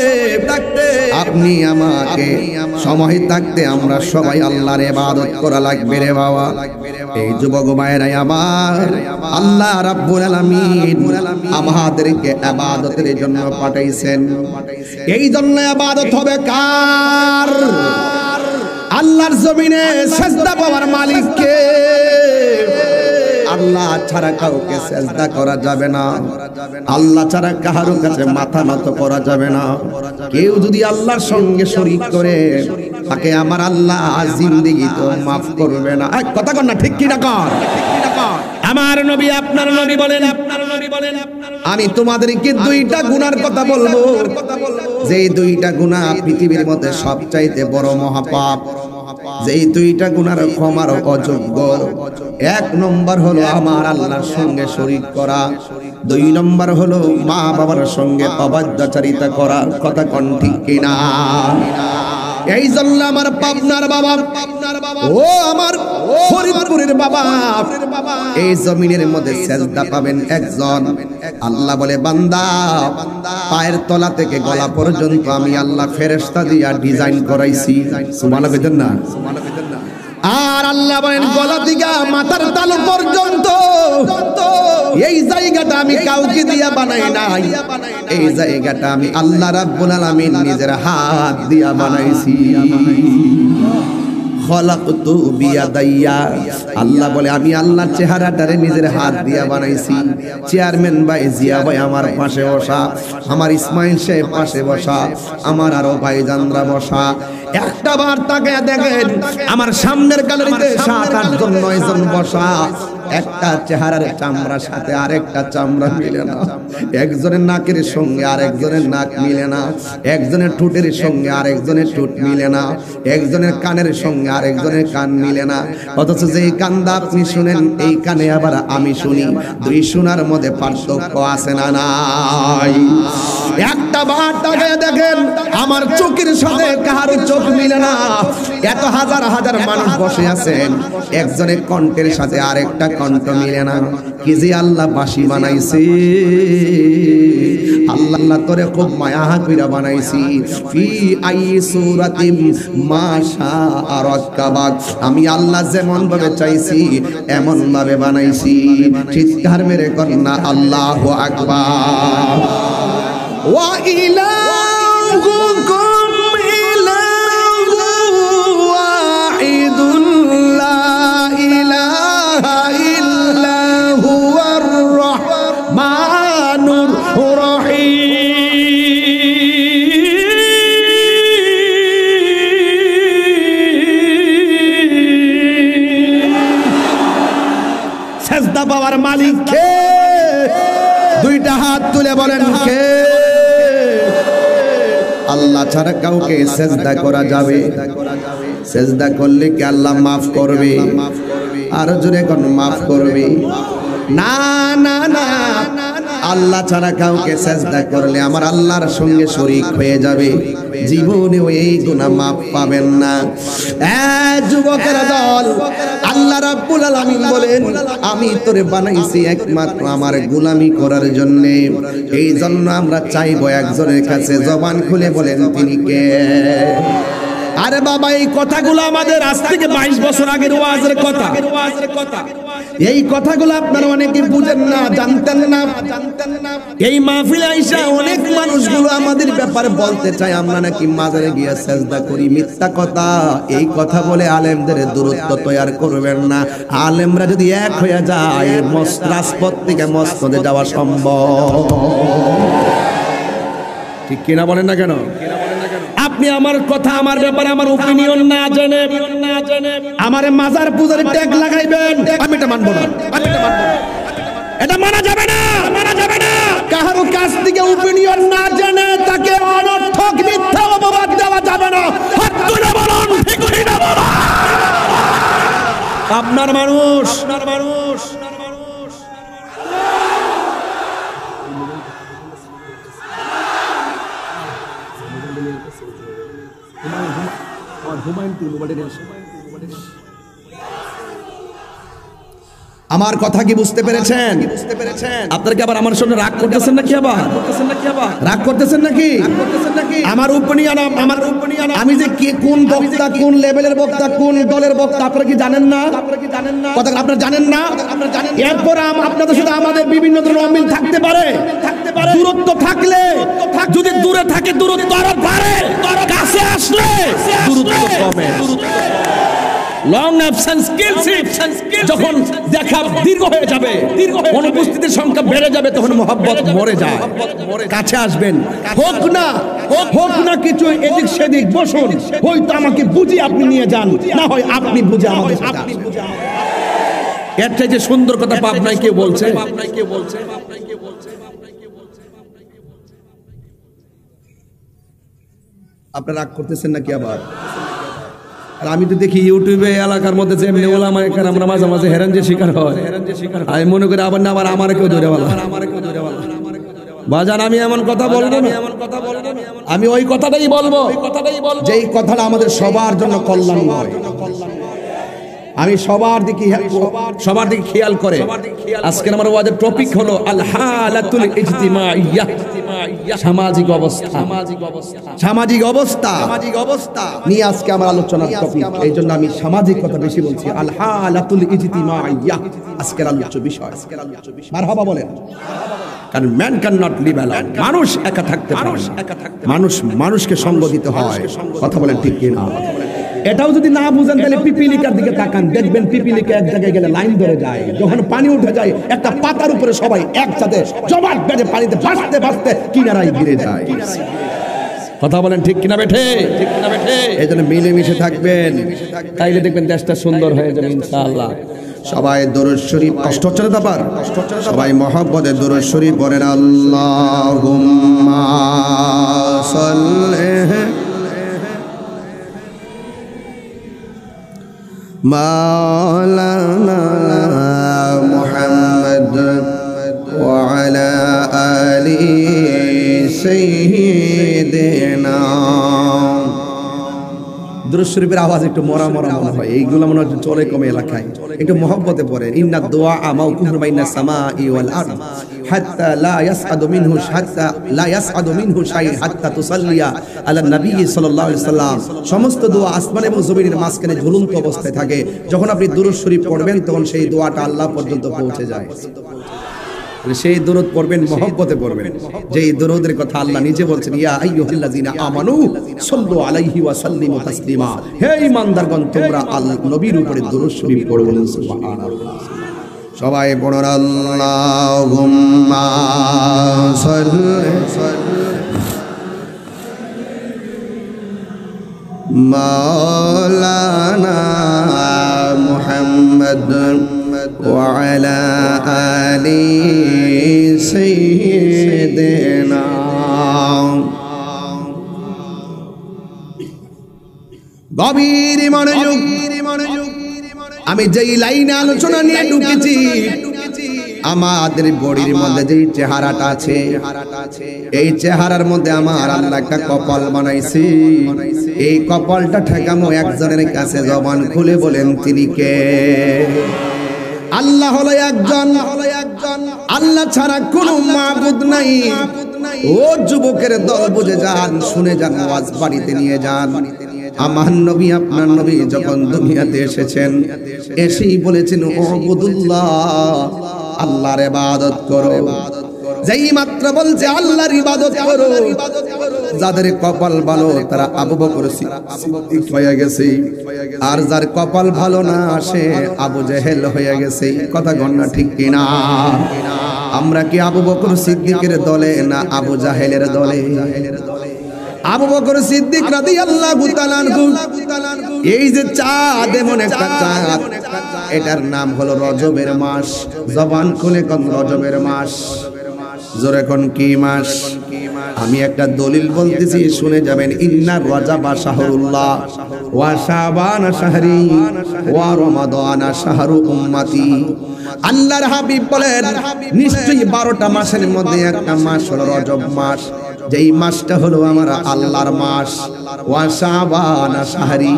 আপনি আমাকে সময় থাকতে আমরা সবাই আল্লাহর ইবাদত করা লাগবে রে বাবা। এই যুবক ভাইয়েরা আমার, আল্লাহ রাব্বুল আলামিন আমাদেরকে ইবাদতের জন্য পাঠাইছেন। এই জন্য ইবাদত হবে কার? আল্লাহর জমিনে সিজদা পাওয়ার মালিক কে? আল্লাহ ছাড়া কাউকে সিজদা করা যাবে না, আল্লাহ ছাড়া কারো কাছে মাথা নত করা যাবে না। কেউ যদি আল্লাহর সঙ্গে শরীক করে তাকে আমার আল্লাহ জিন্দেগি তো মাফ করবে না। কথা কর না ঠিক কি না কর? আমার নবী আপনার নবী বলেন, আমি তোমাদেরকে দুইটা গুনার কথা বলবো, যেই দুইটা গুনাহ পৃথিবীর মধ্যে সবচাইতে বড় মহাপাপ, যেই দুইটা গুনার ক্ষমার অযোগ্য। এক নম্বর হলো আমার আল্লাহর সঙ্গে শরীক করা, দুই নম্বর হলো মা বাবার সঙ্গে অবাধ্যচারিতা করা। কথা কোন ঠিক কিনা? এই জন্য আমার পাবনার বাবা, ও আমার ফরিদপুরের বাবা, এই জমিনের মধ্যে সেজদা পাবেন একজন। আল্লাহ বলে বান্দা পায়ের তলা থেকে গলা পর্যন্ত আমি আল্লাহ ফেরেশতা দিয়া ডিজাইন করাইছি। সুবহানাল্লাহ বলেন না? আর আল্লাহ বলেন গলা দিগা মাথার তালু পর্যন্ত এই জায়গাটা আমি কাউকে দিয়া বানাই নাই, এই জায়গাটা আমি আল্লাহ রাব্বুল আলামিন নিজের হাত দিয়া বানাইছি। খলাকতু বিয়াদাইয়া, আল্লাহ বলে আমি আল্লাহর চেহারাটারে নিজের হাত দিয়া বানাইছি। চেয়ারম্যান ভাই জিয়া ভাই আমার পাশে বসা, আমার ইসমাইল সাহেব পাশে বসা, আমার আরো ভাইজানরা বসা। একটা বার তাকায় দেখেন আমার সামনের গ্যালারিতে 7-8 জন 9 জন বসা। একটা চেহারার চামড়ার সাথে আরেকটা চামড়া মিলে না, একজনের নাকের সঙ্গে আরেকজনের নাক মিলে না, একজনের ঠোঁটের সঙ্গে আরেকজনের ঠোঁট মিলে না, একজনের কানের সঙ্গে আরেকজনের কান মিলে না। অথচ যেই কানটা আপনি শুনেন এই কানে আবার আমি শুনি, দুই শোনার মধ্যে পার্থক্য আছে না নাই? একটা বার তাকায় দেখেন আমার চোখের সাথে কারো চোখ মিলে না। এত হাজার হাজার মানুষ বসে আছেন, একজনের কণ্ঠের সাথে আরেকটা কণ্ঠ মিলে না। কি যে আল্লাহ বাঁশি বানাইছে, আল্লাহ তোরে খুব মায়া কইরা বানাইছি। ফি আই সূরাতিম মাশা আরাকাবাক, আমি আল্লাহ যেমন ভাবে চাইছি এমন ভাবে বানাইছি। চিৎকার মেরে কন্না আল্লাহু আকবার। ওয়া ইলাহুকুম ইলাহু ওয়াহিদুন লা ইলাহা ইল্লা হুয়ার রহমানুর রহিম। সেজদা পাওয়ার মালিক কে? দুইটা হাত তুলে বলেন কে? আল্লাহ ছাড়া কাউকে সেজদা করা যাবে? সেজদা করলে কি আল্লাহ মাফ করবে? আর জোরে কোন মাফ করবে? না না না, আল্লাহ ছাড়া কাউকে সেজদা করলে আমার আল্লাহর সঙ্গে শরীক হয়ে যাবে, জীবনেও এই গুনাহ মাফ পাবেন না। যুবকেরা দল, আল্লাহ রাব্বুল আলামিন বলেন আমি তোরে বানাইছি একমাত্র আমার গোলামি করার জন্য। এই জন্য আমরা চাইবো একজনের কাছে জবান খুলে বলেন তিনি কে? আরে বাবা, এই কথাগুলো আমাদের আজ থেকে 22 বছর আগের ওয়াজের কথা। এই কথাগুলো আপনারা অনেকে বুঝেন না, জানতেন না। এই মাহফিলে আইসা অনেক মানুষগুলো আমাদের ব্যাপারে বলতে চায় আমরা নাকি মাজারে গিয়ে সেজদা করি। মিথ্যা কথা। এই কথা বলে আলেমদের দূরত্ব তৈরি করবেন না। আলেমরা যদি এক হয়ে যায় রাজপথ থেকে মসনদে যাওয়া সম্ভব। ঠিক কিনা বলেন না কেন? আপনি আমার কথা, আমার ব্যাপারে আমার ওপিনিয়ন না জেনে আমার মাজার পূজার ট্যাগ লাগাইবেন, আমি এটা মানবো না। এটা মানা যাবে না, মানা যাবে না। কারো কাছ থেকে ওপিনিয়ন না জেনে তাকে অনর্থক মিথ্যা অপবাদ দেওয়া যাবে না। হাত তুলে বলুন ঠিক কিনা বলুন। আপনার মানুষ, আপনার মানুষ আমার কথা কি বুঝতে পেরেছেন? আপনারা কি আবার আমার সঙ্গে রাগ করতেছেন নাকি? আবার রাগ করতেছেন নাকি? আমার ওপিনিয়ন, আমার ওপিনিয়ন, আমি যে কে কোন বক্তা, কোন লেভেলের বক্তা, কোন দলের বক্তা আপনারা কি জানেন না? কথা আপনারা জানেন না? এরপর আপনাদের সাথে আমাদের বিভিন্ন ধরনের অমিল থাকতে পারে, দূরত্ব থাকলে, যদি দূরে থাকে দূরত্ব আরো বাড়ে, কাছে আসলে দূরত্ব কমে। লং অ্যাবসেন্স কিলস ইট। যখন দেখা দীর্ঘ হয়ে যাবে, অনুপস্থিতির সংখ্যা বেড়ে যাবে, তখন মহব্বত মরে যায়। কাছে আসবেন, হোক না কিছু এদিক সেদিক, বসুন, হয়তো আমাকে বুঝি আপনি নিয়ে যান, না হয় আপনি বুঝে আমাদের সাথে আসুন। এর চাইতে সুন্দর কথা পাবনায় কেউ বলছে? আপনারা রাগ করতেছেন নাকি আবার? আর আমি তো দেখি ইউটিউবে এলাকার মধ্যে যে ওলামা আমরা মাঝে মাঝে হেরান যে শিকার হয়, আমি মনে করি আবার না, আবার আমার কেউ ধরে বলা বাজান। আমি এমন কথা বলবো না, আমি ওই কথাটাই বলবো যেই কথাটা আমাদের সবার জন্য কল্যাণ হয়। আমি সবার দিকে খেয়াল করে আজকের আমার ওয়াজের টপিক হলো আল হালাতুল ইজতিমাইয়া, সামাজিক অবস্থা নিয়ে আজকে আমার আলোচনার টপিক। এই জন্য আমি সামাজিক কথা বেশি বলছি। আল হালাতুল ইজতিমাইয়া আজকের আলোচ্য বিষয়। মারহাবা বলেন। কারণ man can not live alone, মানুষ একা থাকতে পারে না। মানুষকে সঙ্গ দিতে হয়। কথা বলেন ঠিক কিনা? এটাও যদি না বুঝেন তাহলে পিপিলিকার দিকে তাকান, দেখবেন পিপিলিকা এক জায়গায় গেলে লাইন ধরে যায়, যখন পানি উঠে যায় একটা পাতার উপরে সবাই একসাথে জমাট বেঁধে পানিতে ভাসতে কিনারায় গিরে যায়। কথা বলেন ঠিক কিনা বেঠে? এই জন্য মিলেমিশে থাকবেন, তাইলে দেখবেন দেশটা সুন্দর হয়ে যাবে ইনশাআল্লাহ। সবাই দরুদ শরীফ, কষ্ট হচ্ছে না তারপর সবাই মহব্বতে দরুদ শরীফ পড়েন। আল্লাহুম্মা সাল্লি মাওলানা মুহাম্মদ ওয়া আলা আলি সাইয়্যিদিনা। দুরূদ শরীফের আওয়াজ একটু মরা মনে হয়, এইগুলো মনে হয় চলে কমে এলাকায়। একটু মহব্বতে পড়েন। ইন্নাদ দুআ মাওকুফুন বাইনা সামাই ওয়াল আরদ হাত্তা লা ইয়াসআদু মিনহু শাই হাত্তা তুসাল্লিয়া আলা নবী সাল্লাল্লাহু আলাইহি সাল্লাম। সমস্ত দোয়া আসমান এবং জমিনের মাঝখানে ঝুলন্ত অবস্থায় থাকে। যখন আপনি দুরূদ শরীফ পড়বেন তখন সেই দোয়াটা আল্লাহ পর্যন্ত পৌঁছে যায়। সেই দরুদ পড়বেন, মহব্বতে পড়বেন। যেই দরুদের কথা আল্লাহ নিজে বলছেন, ইয়া আইয়ুহাল্লাযিনা আমানু সাল্লু আলাইহি ওয়া সাল্লিমু তাসলিমা। হে ঈমানদারগণ, তোমরা আল্লাহর নবীর উপরে দরুদ শরীফ পড়ো, বলেন সুবহানাল্লাহ। সবাই পড়ুন আল্লাহুম্মা সাল্লি মাওলানা মুহাম্মদ ওয়া আলা আলি সাইয়্যিদিনা। গভীর মনোযোগ। আমি যেই লাইনে আলোচনা নিয়ে ঢুকেছি, আমাদের বডির মধ্যে যেই চেহারাটা আছে, এই চেহারার মধ্যে আমার আল্লাহ একটা কপাল বানাইছে। এই কপালটা ঠেকামো একজনের কাছে, জবান খুলে বলেন তিনি কে? আল্লাহ হলো একজন। আল্লাহ ছাড়া কোনো মাবুদ নাই। ও যুবকের দল, বুঝে যান, শুনে যান, ওয়াজ বাড়িতে নিয়ে যান। আমার নবী, আপনার নবী যখন দুনিয়াতে এসেছেন, এসেই বলেছেন উবুদুল্লাহ, আল্লাহর ইবাদত করো। যেই মাত্র বলছে আল্লাহর ইবাদত করো, যাদের কপাল ভালো তারা আবু বকর সিদ্দিক হয়ে গেছে, আর যার কপাল ভালো না সে আবু জেহেল হয়ে গেছে। কথা গণনা ঠিক কিনা? আমরা কি আবু বকর সিদ্দিকের দলে না আবু জাহেলের দলে? আবু বকর সিদ্দিক রাদিয়াল্লাহু তাআলা আনহু, এই যে চাঁদ, এমন একটা চাঁদ, এটার নাম হলো রজবের মাস। জবান খুলে কোন রজবের মাস? জোরে কোন কি মাস? আমি একটা দলিল বলতেছি, শুনে যাবেন। ইন্না রজাবা শাহরুল্লাহ ওয়া শাবান শাহরি ওয়া রমাদান শাহরু উম্মতি। আল্লাহর হাবিব বলেন, নিশ্চয়ই 12টা মাসের মধ্যে একটা মাস হলো রজব মাস। যেই মাসটা হলো আমার আল্লাহর মাস। ওয়া শাবান শাহরি,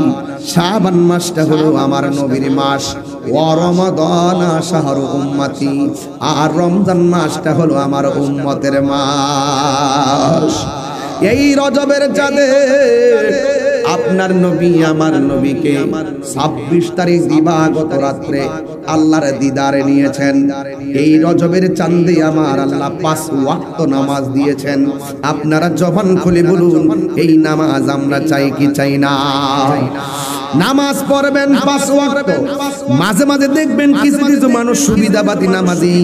শাবান মাসটা হলো আমার নবীর মাস। ওয়া রমাদান শাহরু উম্মতি, আর রমজান মাসটা হলো আমার উম্মতের মাস। এই রজবের চাঁদে আপনার নবী আমার নবীকে 26 তারিখ দিবাগত রাত্রে আল্লাহর দিদারে নিয়েছেন। এই রজবের চাঁদে আমার আল্লাহ 5 ওয়াক্ত নামাজ দিয়েছেন। আপনারা জবান খুলে বলুন, এই নামাজ আমরা চাই কি চাই না? নামাজ পড়বেন 5 ওয়াক্ত। মাঝে মাঝে দেখবেন কিছু কিছু মানুষ সুবিধাবাদী নামাজি,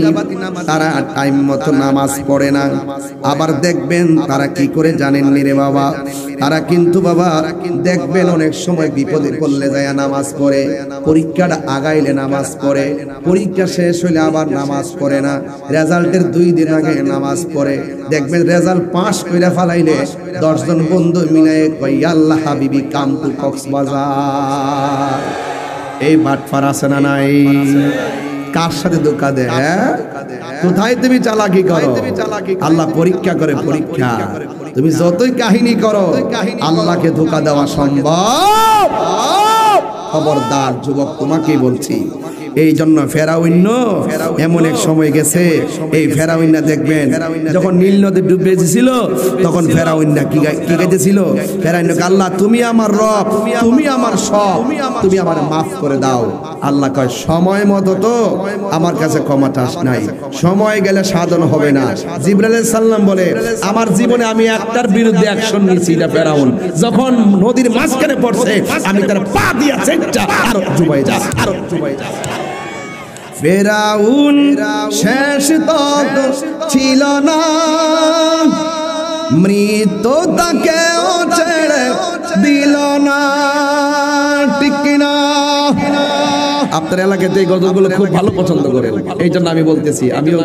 তারা টাইম মতো নামাজ পড়ে না। আবার দেখবেন তারা কি করে জানেন নি রে বাবা, তারা কিন্তু বাবা দেখবেন অনেক সময় বিপদে পড়লে যায় নামাজ পড়ে, পরীক্ষাটা আগাইলে নামাজ পড়ে, পরীক্ষা শেষ হইলে আবার নামাজ পড়ে না, রেজাল্টের 2 দিন আগে নামাজ পড়ে। দেখবেন রেজাল্ট পাস কইরা ফালাইলে 10 জন বন্ধু মিলে কই আল্লাহ হাবিবি কাম টু কক্সবাজার। এই বাটফার আছে না নাই? কার সাথে ধোঁকা দেয়? কোথায় তুমি চালাকি করো? আল্লাহ পরীক্ষা করে, পরীক্ষা। তুমি যতই কাহিনী করো আল্লাহকে ধোঁকা দেওয়া সম্ভব। খবরদার যুবক, তোমাকেই বলছি। এই জন্য ফেরাউন এমন এক সময় গেছে, এই ফেরাউন দেখবেন যখন নীল নদী ডুবে ছিল তখন ফেরাউন কি গাইতেছিল? ফেরাউন, আল্লাহ তুমি আমার রব, তুমি আমার সব, তুমি আমার মাফ করে দাও। আল্লাহ কয় সময় মতো তো আমার কাছে ক্ষমা চাস নাই, সময় গেলে সাধন হবে না। জিবরাইল আলাইহিস সালাম বলে আমার জীবনে আমি একটার বিরুদ্ধে অ্যাকশন নিয়েছি, এটা ফেরাউন যখন নদীর মাঝখানে পড়ছে আমি তার পা দিয়ে চেষ্টা আরো ডুবাই যা, আরো ডুবাই যা। ফেরাউন শেষ তক ছিল না, মৃত্যু তাকেও ছেড়ে দিল না, ঠিক না? আপনার এলাকাতে এই গজলগুলো খুব ভালো পছন্দ করেন, এই জন্য আমি বলতেছি, আমিও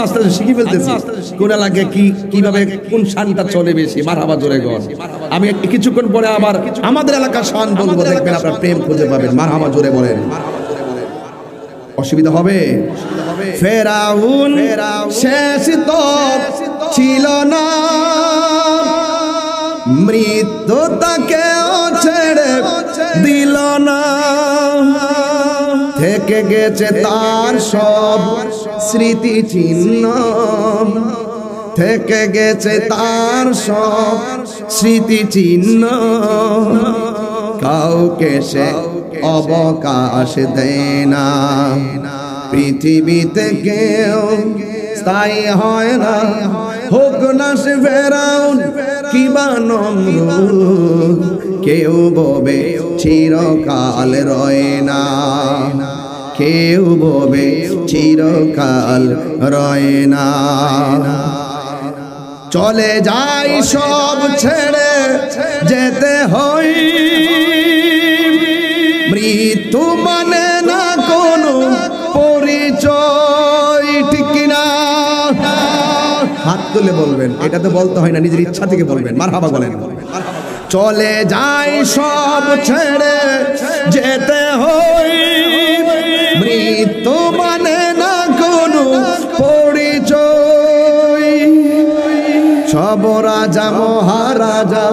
আস্তে আস্তে শিখে ফেলতেছি কোন এলাকায় কিভাবে কোন শানটা চলে বেশি। মারহাবা জোরে গন। আমি কিছুক্ষণ পরে আবার আমাদের এলাকার শান বলবো, দেখবেন আপনার প্রেম খুঁজে পাবেন। মারহাবা জোরে বলেন, অসুবিধা হবে? ফেরাউন শেষ তো ছিল না, মৃত্যু তাকেও ছেড়ে দিল না, থেকে গেছে তার সব স্মৃতি চিহ্ন, থেকে গেছে তার সব স্মৃতি চিহ্ন, কাউকে সে অবকাশ দেয় না, পৃথিবীতে কেউ স্থায়ী হয় না, হোক না সে ফেরাউন কিবা নমরুদ, কেউ ববে চিরকাল রয় না, কেউ ববে চিরকাল রয় না। চলে যাই সব ছেড়ে যেতে হয়, মৃত্যু মানে না কোনো পরিচয়, ঠিক না? হাত তুলে বলবেন, এটা তো বলতে হয় না, নিজের ইচ্ছা থেকে বলবেন। মারহাবা বলেন। চলে যাই সব ছেড়ে যেতে হয়, মৃত্যু মানে না কোনো পরিচয়, সব রাজা মহারাজা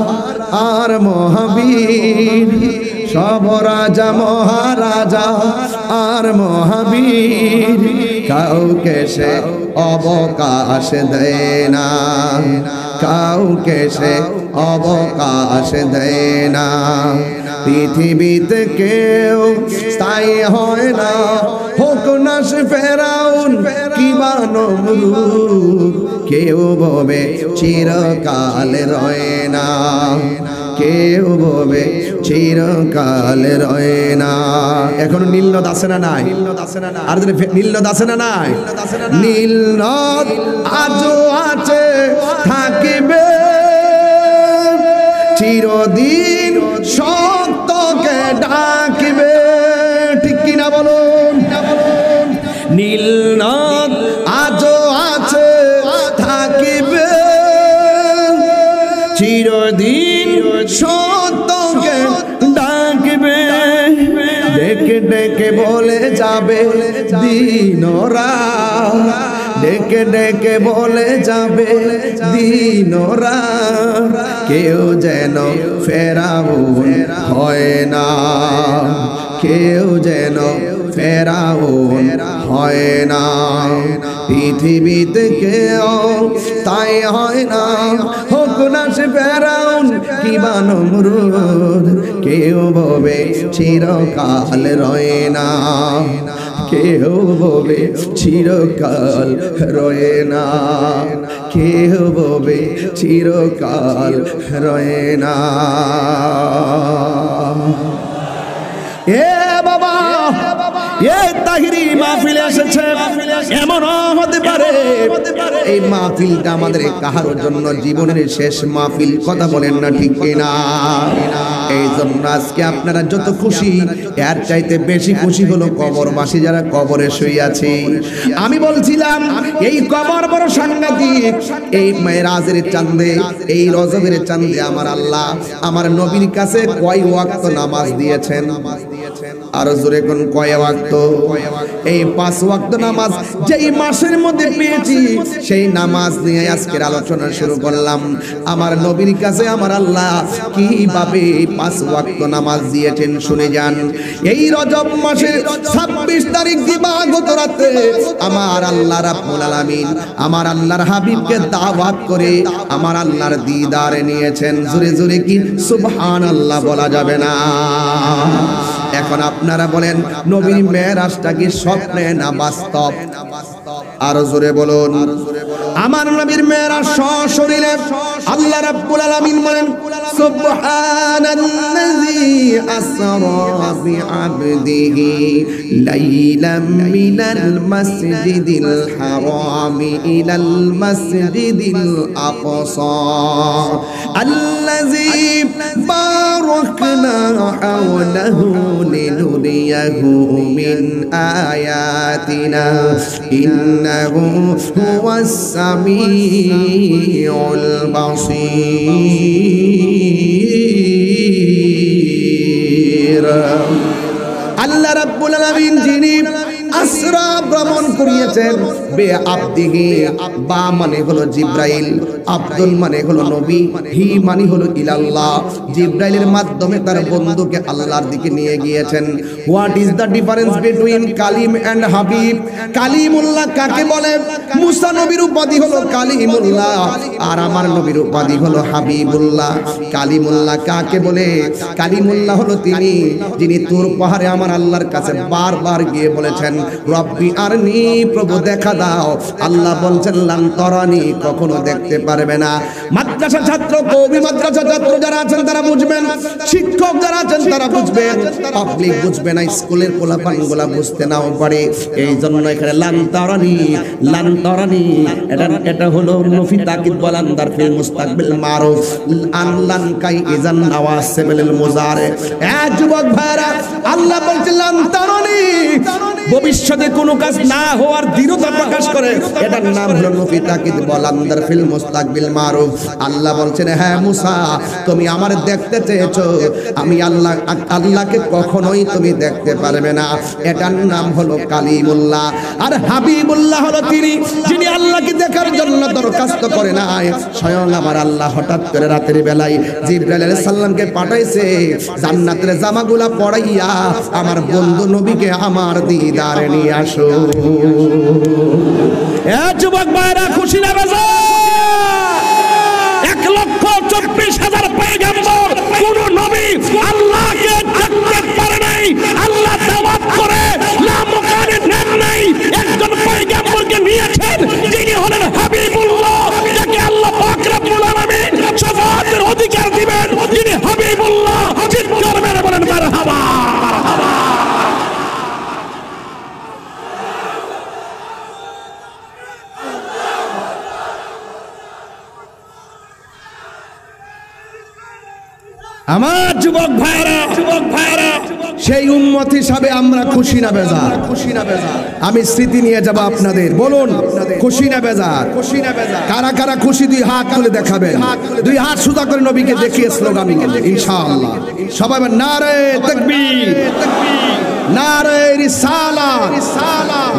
আর মহাবীর, সব রাজা মহারাজা আর মহাবীর, কাউকে সে অবকাশ দেয় না, কাউকে সে অবকাশ দেয় না, পৃথিবীতে কেউ স্থায়ী হয় না, হোক না সে ফেরাউন কিবা নমরুদ, কেউ ববে চিরকাল রয় না, কেউ ববে চিরকাল রয় না। এখন নীলনদ আছে না নাই? আর নীলনদ আছে না নাই? নীলনদ আজও আছে, থাকিবে চিরদিন, সত্যকে ডাকিবে, ঠিক কিনা বলুন? নীলনদ আজও আছে, থাকিবে চিরদিন, সত্যকে ডাকবে, ডেকে ডেকে বলে যাবে দিনরা, ডেকে ডেকে বলে যাবে দিনরা, কেউ যেন ফেরাউন হয় না, কেউ যেন ফেরাউন হয় না, পৃথিবীতে কেউ তাই হয় না, হোক না সে ফেরাউন কিবা নমরুদ, কেউ ববে চিরকাল রয় না, কেউ ববে চিরকাল রয় না, কেউ ববে চিরকাল রয় না। এ বাবা, এ তাহিরি মাহফিলে এসেছে, এমন হতে পারে এই মাহফিলটা আমাদের কাহার জন্য জীবনের শেষ মাহফিল, কথা বলেন না ঠিক কিনা? এই জন্য আজকে আপনারা যত খুশি, এর চাইতে বেশি খুশি হলো কবরবাসী যারা কবরে শুয়ে আছে। আমি বলছিলাম এই কবর বড় সাংঘাতিক। এই মেরাজের চাঁদে, এই রজবের চাঁদে আমার আল্লাহ আমার নবীর কাছে কয় ওয়াক্ত নামাজ দিয়েছেন? আর জোরে কোন কয় ওয়াক্ত? এই 5 ওয়াক্ত নামাজ যেই মাসের মধ্যে পেয়েছি সেই নামাজ নিয়ে আজকের আলোচনা শুরু করলাম। আমার নবীর কাছে আমার আল্লাহ কিভাবে 5 ওয়াক্ত নামাজ দিয়েছেন শুনে যান। এই রজব মাসের 26 তারিখ দিবাগত রাতে আমার আল্লাহ রাব্বুল আলামিন আমার আল্লাহর হাবিবকে দাওয়াত করে আমার আল্লাহর দিদারে নিয়েছেন। জোরে জোরে কি সুবহানাল্লাহ বলা যাবে না? এখন আপনারা বলেন নবীর মেরাজটা কি স্বপ্নে না বাস্তব? আরো জোরে বলুন। আমার নবীর মেরাজ সশরীরে আল্লাহ রাব্বুল আলামিন বলেন সুবহানাল্লাযী আসরা বিআবদিহি লাইলাম মিনাল মাসজিদিল হারামি ইলাল মাসজিদিল আকসা আল্লাযী বারাকনা হাওলাহু লিনুরিয়াহু মিন আয়াতিনা ইন্নাহু হুয়াস সামিউল বাসীর। আল্লাহ রাব্বুল আলামিন যিনি আসরা ভ্রমণ করিয়েছেন বে আবদিহি, বা মানে হলো জিব্রাইল, আব্দুল মানে হলো নবী, হি মানে হলো ইলাল্লাহ। জিব্রাইলের মাধ্যমে তার বন্ধুকে আল্লাহর দিকে নিয়ে গিয়েছেন। What is the difference between কালিম এন্ড হাবিব? কালিমুল্লাহ কাকে বলে? মুসা নবীর উপাধি হলো কালিমুল্লাহ, আর আমার নবীর উপাধি হলো হাবিবুল্লাহ। কালিমুল্লাহ কাকে বলে? কালিমুল্লাহ হলো তিনি যিনি তুর পাহাড়ে আমার আল্লাহর কাছে বারবার গিয়ে বলেছেন রব্বি আরনি, প্রভু দেখা দাও। আল্লাহ বলছেন লান তরানি, কখনো দেখতে পারবে না। মাদ্রাসা ছাত্র, কওমি মাদ্রাসা ছাত্র যারা আছেন তারা বুঝবেন, শিক্ষক যারা আছেন তারা বুঝবেন, পাবলিক বুঝবে না, স্কুলের পোলাপানগুলা বুঝতে নাও পারে। এই জন্য এখানে লান তরানি এটা হলো নফি তাকিদ বলান্দার ফিল মুস্তাকবিল মারুফ আনলান কাই ইজান নাওয়াসিবিল মুজারে। এ যুবক ভাইরা, আল্লাহ বলছেন লান তরানি, ভবিষ্যতে কোনো কাজ না হওয়ার দৃঢ়তা প্রকাশ করে, এটার নাম হলো নফি তাকিদ বলান্দার ফিল মুস্তাকবিল মারুফ। আল্লাহ বলছেন হ্যাঁ মুসা, তুমি আমার দেখতে চেয়েছো, আমি আল্লাহকে কখনোই তুমি দেখতে পারবে না। এটার নাম হলো কালিমুল্লাহ। আর হাবিবুল্লাহ হলো তিনি যিনি আল্লাহকে দেখার জন্য দরখাস্ত করে নাই। স্বয়ং আমার আল্লাহ হঠাৎ করে রাতের বেলায় জিবরাইল আলাইহিস সালামকে পাঠাইছে জান্নাতের জামাগুলা পরাইয়া আমার বন্ধু নবীকে আমার দিদারে নিয়ে আসো। এ যুবক ভাইরা, খুশি না বেজার? 1,24,000 পয়গম্বর, কোন নবী আল্লাহকে দেখতে পারে নাই। আল্লাহ দাওয়াত করে লা মুকানে নেন নাই। একজন পয়গম্বরকে নিয়েছেন যিনি হলেন হাবিবুল্লাহ, যাকে আল্লাহ পাক রব্বুল আলামিন শাফাআতের অধিকার দিবেন, যিনি হাবিবুল্লাহ। চিৎকার মেরে বলেন মারহাবা। আমার যুবক ভাইরা, সেই উম্মত হিসাবে আমরা খুশি না বেজার? আমি স্মৃতি নিয়ে যাব আপনাদের। বলুন খুশি না বেজার? কারা কারা খুশি? 2 হাত তুলে দেখাবেন। 2 হাত সোজা করে নবীকে দেখিয়ে স্লোগান ইনশাআল্লাহ। সবাই নারে তাকবীর, নারে রিসালাত,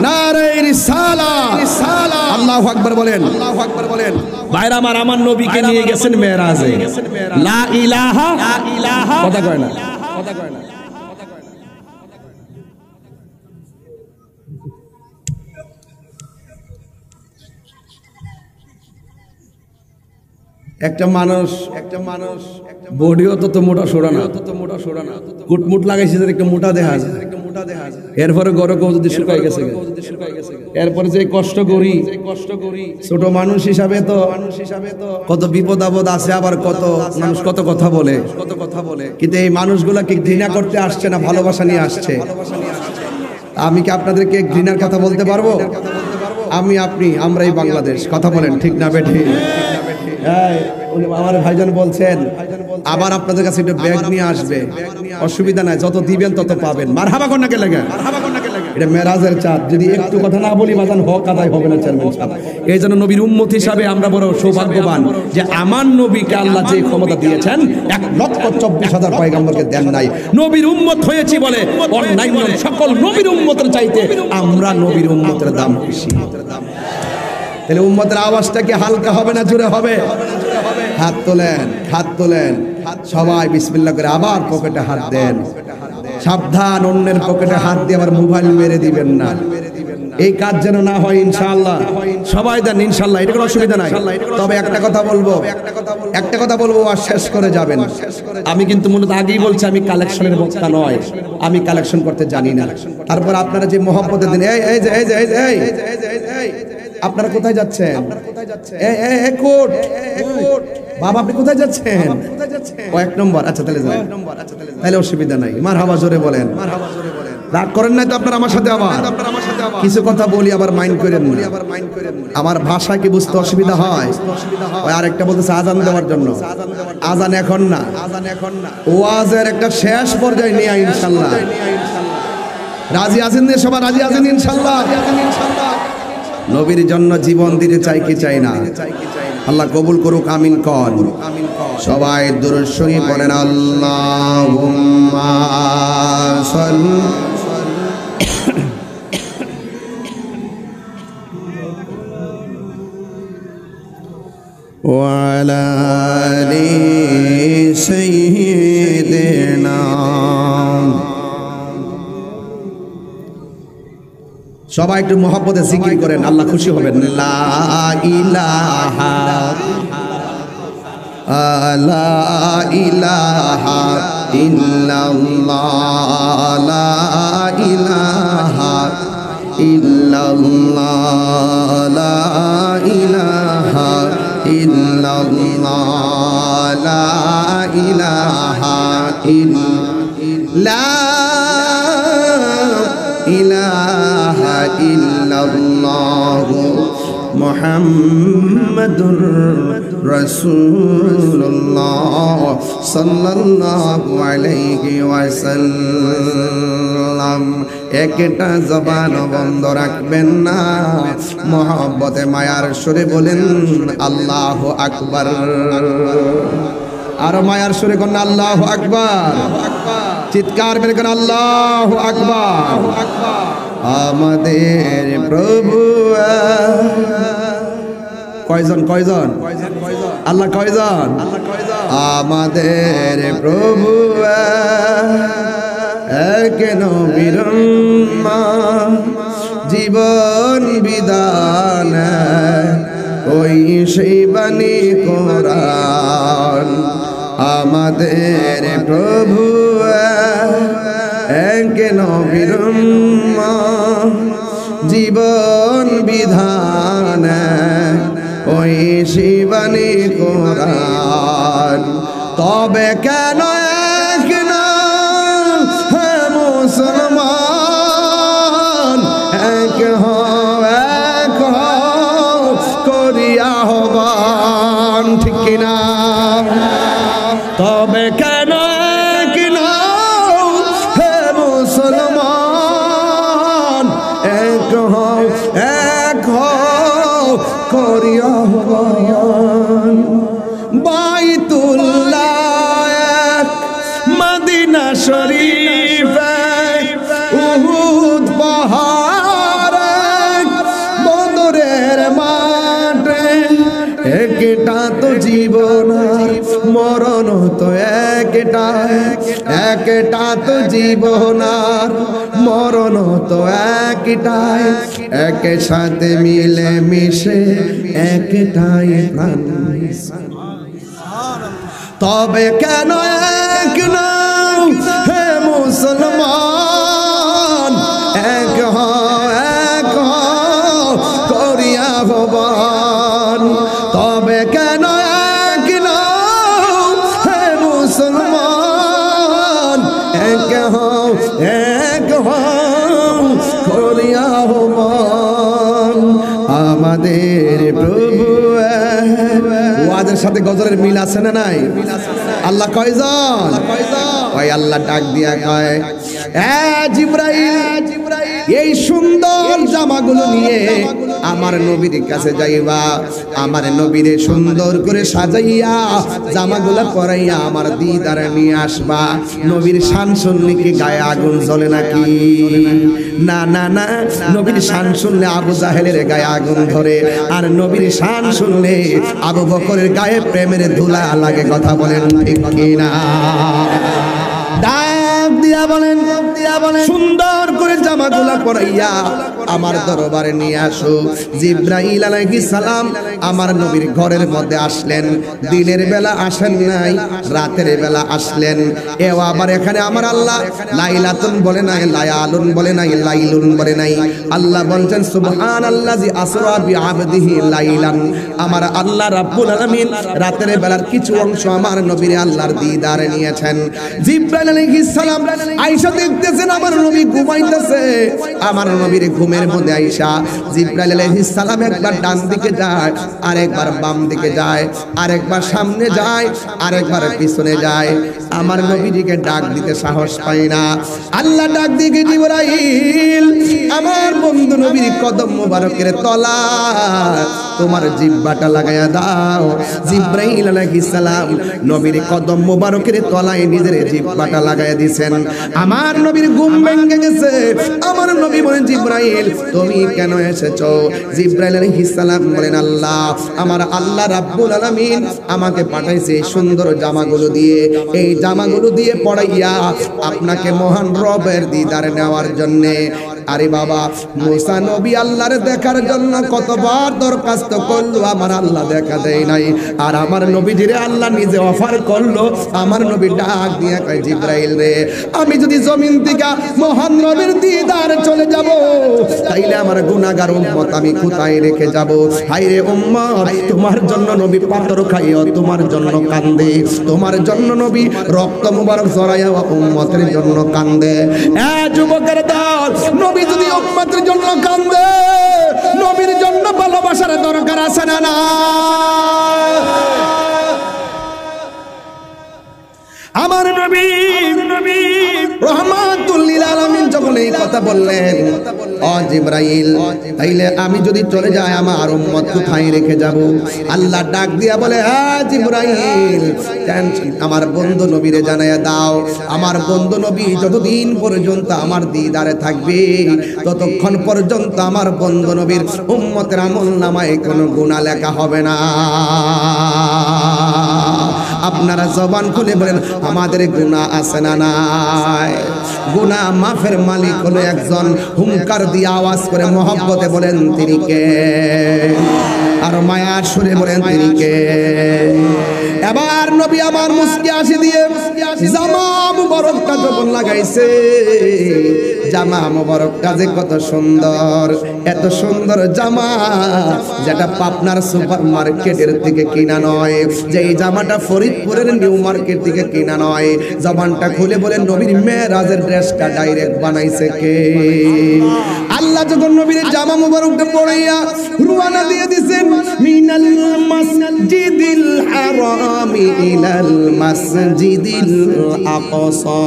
নারে রিসালাত, আল্লাহু আকবার বলেন। ভাইরা আমার, আমার নবীকে নিয়ে গেছেন মেরাজে। লা ইলাহা কথা কয় না। একটা মানুষ বডিও তো মোটা সোড়া না, কুটমুট লাগাইছে একটা মোটা দেখা যায়। এরপরে গরকও যদি শুকাই গেছে, এরপরে যে কষ্ট করি ছোট মানুষ হিসাবে তো কত বিপদ আপদ আছে, আবার কত মানুষ কত কথা বলে। কিন্তু এই মানুষগুলাকে ঘৃণা করতে আসছে না, ভালোবাসা নিয়ে আসছে। আমি কি আপনাদেরকে ঘৃণার কথা বলতে পারবো? আমি, আপনি, আমরাই বাংলাদেশ। কথা বলেন ঠিক না বেঠি? আমার ভাইজান বলছেন আবার আপনাদের কাছে একটা ব্যাগ নিয়ে আসবে, অসুবিধা নাই, যত দিবেন তত পাবেন। মারহাবা কন্যাকে লাগে। এটা মেরাজের চাঁদ। যদি একটু কথা না বলি বাজান হক আদায় হবে না চেয়ারম্যান সাহেব। এই জন্য নবীর উম্মত হিসাবে আমরা বড় সৌভাগ্যবান যে আমার নবীকে আল্লাহ যে ক্ষমতা দিয়েছেন 1,24,000 পয়গম্বরকে দেন নাই। নবীর উম্মত হয়েছি বলে অন্যান্য সকল নবীর উম্মতের চাইতে আমরা নবীর উম্মতের দাম বেশি। তাহলে উম্মতের আওয়াজটা কি হালকা হবে না জোরে হবে? হাত তোলেন, হাত তোলেন সবাই বিসমিল্লাহ করে, আবার পকেটে হাত দেন। সাবধান, অন্যের পকেটে হাত দিয়ে আবার মোবাইল মেরে দিবেন না। এই কাজ যেন না হয় ইনশাআল্লাহ। সবাই দেন ইনশাআল্লাহ, এটা কোনো অসুবিধা নাই। তবে একটা কথা বলবো আর শেষ করে যাবেন। আমি কিন্তু মূলত আগেই বলছি আমি কালেকশনের বক্তা নয়, আমি কালেকশন করতে জানি না। তারপর আপনারা যে মহব্বতের দিন, এই আপনারা কোথায় যাচ্ছেন? বাবা আপনি কোথায় যাচ্ছেন? এক নম্বর। আচ্ছা তাহলে যান, তাহলে অসুবিধা নাই। মারহাবা জোরে বলেন। রাগ করেন নাই তো আপনারা আমার সাথে? আবার কিছু কথা বলি আবার মাইন্ড করেন, আমার ভাষা কি বুঝতে অসুবিধা হয়? ওই আরেকটা বলতেছে আজান দেওয়ার জন্য। আজান এখন না, ওয়াজের একটা শেষ পর্যায়ে নিয়ে ইনশাআল্লাহ। রাজি আছেন? সবাই রাজি আছেন ইনশাআল্লাহ? নবীর জন্য জীবন দিতে চাই কি চাই না? আল্লাহ কবুল করুক, আমিন কর। সবাই দুরূদ শরীফ পড়েন। আল্লাহুম্মা সাল্লি ওয়া আলা আলি সাইয়্যিদিনা। সবাই একটু মহব্বতে জিকির করেন, আল্লাহ খুশি হবেন। লা ইলাহা লা ইলাহা ইল্লাল্লাহ, লা ইলাহা ইল্লাল্লাহ, লা ইলাহা ইল্লাল্লাহ, লা ইলাহা ইলাহা ইল্লাল্লাহ মুহাম্মাদুর রাসূলুল্লাহ সাল্লাল্লাহু আলাইহি ওয়াসাল্লাম। একটা জবান বন্ধ রাখবেন না, মহব্বতে মায়ার সুরে বলেন আল্লাহু আকবার। আর মায়ার সুরে কোন আল্লাহু আকবার, চিৎকার মেরে কোন আল্লাহু আকবার। আমাদের প্রভু কয়জন আল্লাহ কয়জন? আমাদের প্রভু এক নবীর উম্মত, জীবন বিধান ওই সেই বাণী কোরআন। আমাদের প্রভু এক নবীর উম্মত, জীবন বিধান ওই সেই বাণী কোরআন। তবে কেন এক না হে মুসলমান, এক করিয়া হবান, ঠিক কিনা? তবে কেন এক না হে মুসলমান, এক করিয়া হবান। বাইতুল্লাহ মদিনা শরীফ উহুদ পাহাড় বদরের মাঠে, একটা তো জীবন আর মরণ তো একটাই, একটা তো জীবন আর মরণ তো একটাই, একের সাথে মিলে মিশে একটাই প্রাণ। তবে কেন এক না হে মুসলমান, এক করিয়া হবান। তবে কেন এক না হে মুসলমান, এক করিয়া হবান। আমাদের প্রভু ওয়াজের সাথে গজলের মিল আছে না নাই? আল্লাহ কয়জন? ওই আল্লাহ ডাক দিয়া কয়, এ জিবরাইল এই সুন্দর জামাগুলো নিয়ে আমার নবীর কাছে যাইবা, আমার নবীরে সুন্দর করে সাজাইয়া জামাগুলো পরাইয়া আমার দিদারে নিয়ে আসবা। নবীর শান শুনলে কি গায়ে আগুন জ্বলে নাকি? না না না, নবীর শান শুনলে আবু জাহেলের গায়ে আগুন ধরে, আর নবীর শান শুনলে আবু বকরের গায়ে প্রেমের ধুলা লাগে। কথা বলেন ঠিক কিনা? ডাক দিয়া বলেন, সুন্দর করে জামাগুলা পরাইয়া আমার দরবারে নিয়ে আসো। জিবরাইল আলাইহিস সালাম আমার নবীর ঘরের মধ্যে আসলেন। দিনের বেলা আসেন নাই, রাতের বেলা আসলেন। এও আবার এখানে আমার আল্লাহ লাইলাতুন বলে নাই, লায়ালুন বলে নাই, লাইলুন বলে নাই। আল্লাহ বলছেন সুবহানাল্লাযী আসরা বিআবদিহি লাইলান। আমার আল্লাহ রাব্বুল আলামিন রাতের বেলার কিছু অংশ আমার নবীর আল্লাহর দিদারে নিয়েছেন। জিবরাইল আলাইহিস সালাম আয়েশা দেখতেছেন আমার নবী ঘুমাইতেছে। আমার নবীর ঘুমের মধ্যে আয়েশা জিবরাইল আলাইহিস সালাম একবার ডান দিকে যায়, আরেকবার বাম দিকে যায়, আরেকবার সামনে যায়, আরেকবার পিছনে যায়। আমার নবীজিকে ডাক দিতে সাহস পায় না। আল্লাহ ডাক দিয়ে জিবরাইল, আমার বন্ধু নবীর কদম মোবারকের তলা তোমার জিহ্বাটা লাগায়া দাও। জিবরাইল আলাইহিস সালাম নবীর কদম মোবারকের তলায় নিজের জিহ্বাটা লাগায়া দিবেন। আমার নবীর ঘুম ভেঙে গেছে। আমার নবী বলেন, জিবরাইল তুমি কেন এসেছো? জিবরাইল আলাইহিস সালাম বলেন, আল্লাহ আমার আল্লাহ রাব্বুল আলামিন আমাকে পাঠাইছে সুন্দর জামাগুলো দিয়ে, এই জামাগুলো দিয়ে পড়াইয়া আপনাকে মহান রবের দিদারে নেওয়ার জন্য। আরে বাবা, মুসা নবী আল্লাহর দেখার জন্য কতবার দরখাস্ত করলো, আমার আল্লাহ দেখা দেয় নাই। আর আমার নবীজিরে আল্লাহ নিজে অফার করলো। আমার নবী ডাক দিয়ে কয়, জিবরাইল রে, আমি যদি জমিন থেকে মহান নবীর দিদারে চলে যাব, তাইলে আমার গুনাহগার উম্মত আমি কোথায় রেখে যাব? হায়রে উম্মত, তোমার জন্য নবী পাথর খাইও তোমার জন্য কান্দে, তোমার জন্য নবী রক্ত মুবারক ঝরাইয়া উম্মতের জন্য কান্দে। এ যুবকের দল, নবী যদি উম্মতের জন্য কান্দে, নবীর জন্য ভালোবাসার দরকার আছে না না? আমার নবী রহমাতুল লিল আলামিন যখন এই কথা বললেন, ও জিবরাইল, তাইলে আমি যদি চলে যাই আমার উম্মত কোথায় রেখে যাব? আল্লাহ ডাক দিয়া বলে, হ্যাঁ জিবরাইল, আমার বন্ধু নবীরে জানাইয়া দাও, আমার বন্ধু নবী যতদিন পর্যন্ত আমার দিদারে থাকবে, ততক্ষণ পর্যন্ত আমার বন্ধু নবীর উম্মতের আমলনামায় কোনো গুনাহ লেখা হবে না। আপনারা জবান খুলে বলেন, আমাদের গুনাহ আছে না নাই? গুনাহ মাফের মালিক হলো একজন। হুঙ্কার দিয়ে আওয়াজ করে মহব্বতে বলেন, তিনি কে? আর মায়ার সুরে বলেন, তিনি কে? এবার নবী আমার মুস্কি হাসি দিয়ে জামা মুবারকটা যখন লাগাইছে, জামা মুবারকটা যে কত সুন্দর, এত সুন্দর জামা যেটা পাবনার সুপার মার্কেটের থেকে কিনা নয়, যে এই জামাটা ফরিদপুরের নিউ মার্কেট থেকে কিনা নয়। জবানটা খুলে বলেন, নবীর মেরাজের ড্রেসটা ডাইরেক্ট বানাইছে কে? আল্লাহ যখন নবীর জামা মুবারকটা পরাইয়া রওনা দিয়ে দিবেন, মিনাল মাসজিদিল হারামি ইলাল মাসজিদিল আকসা,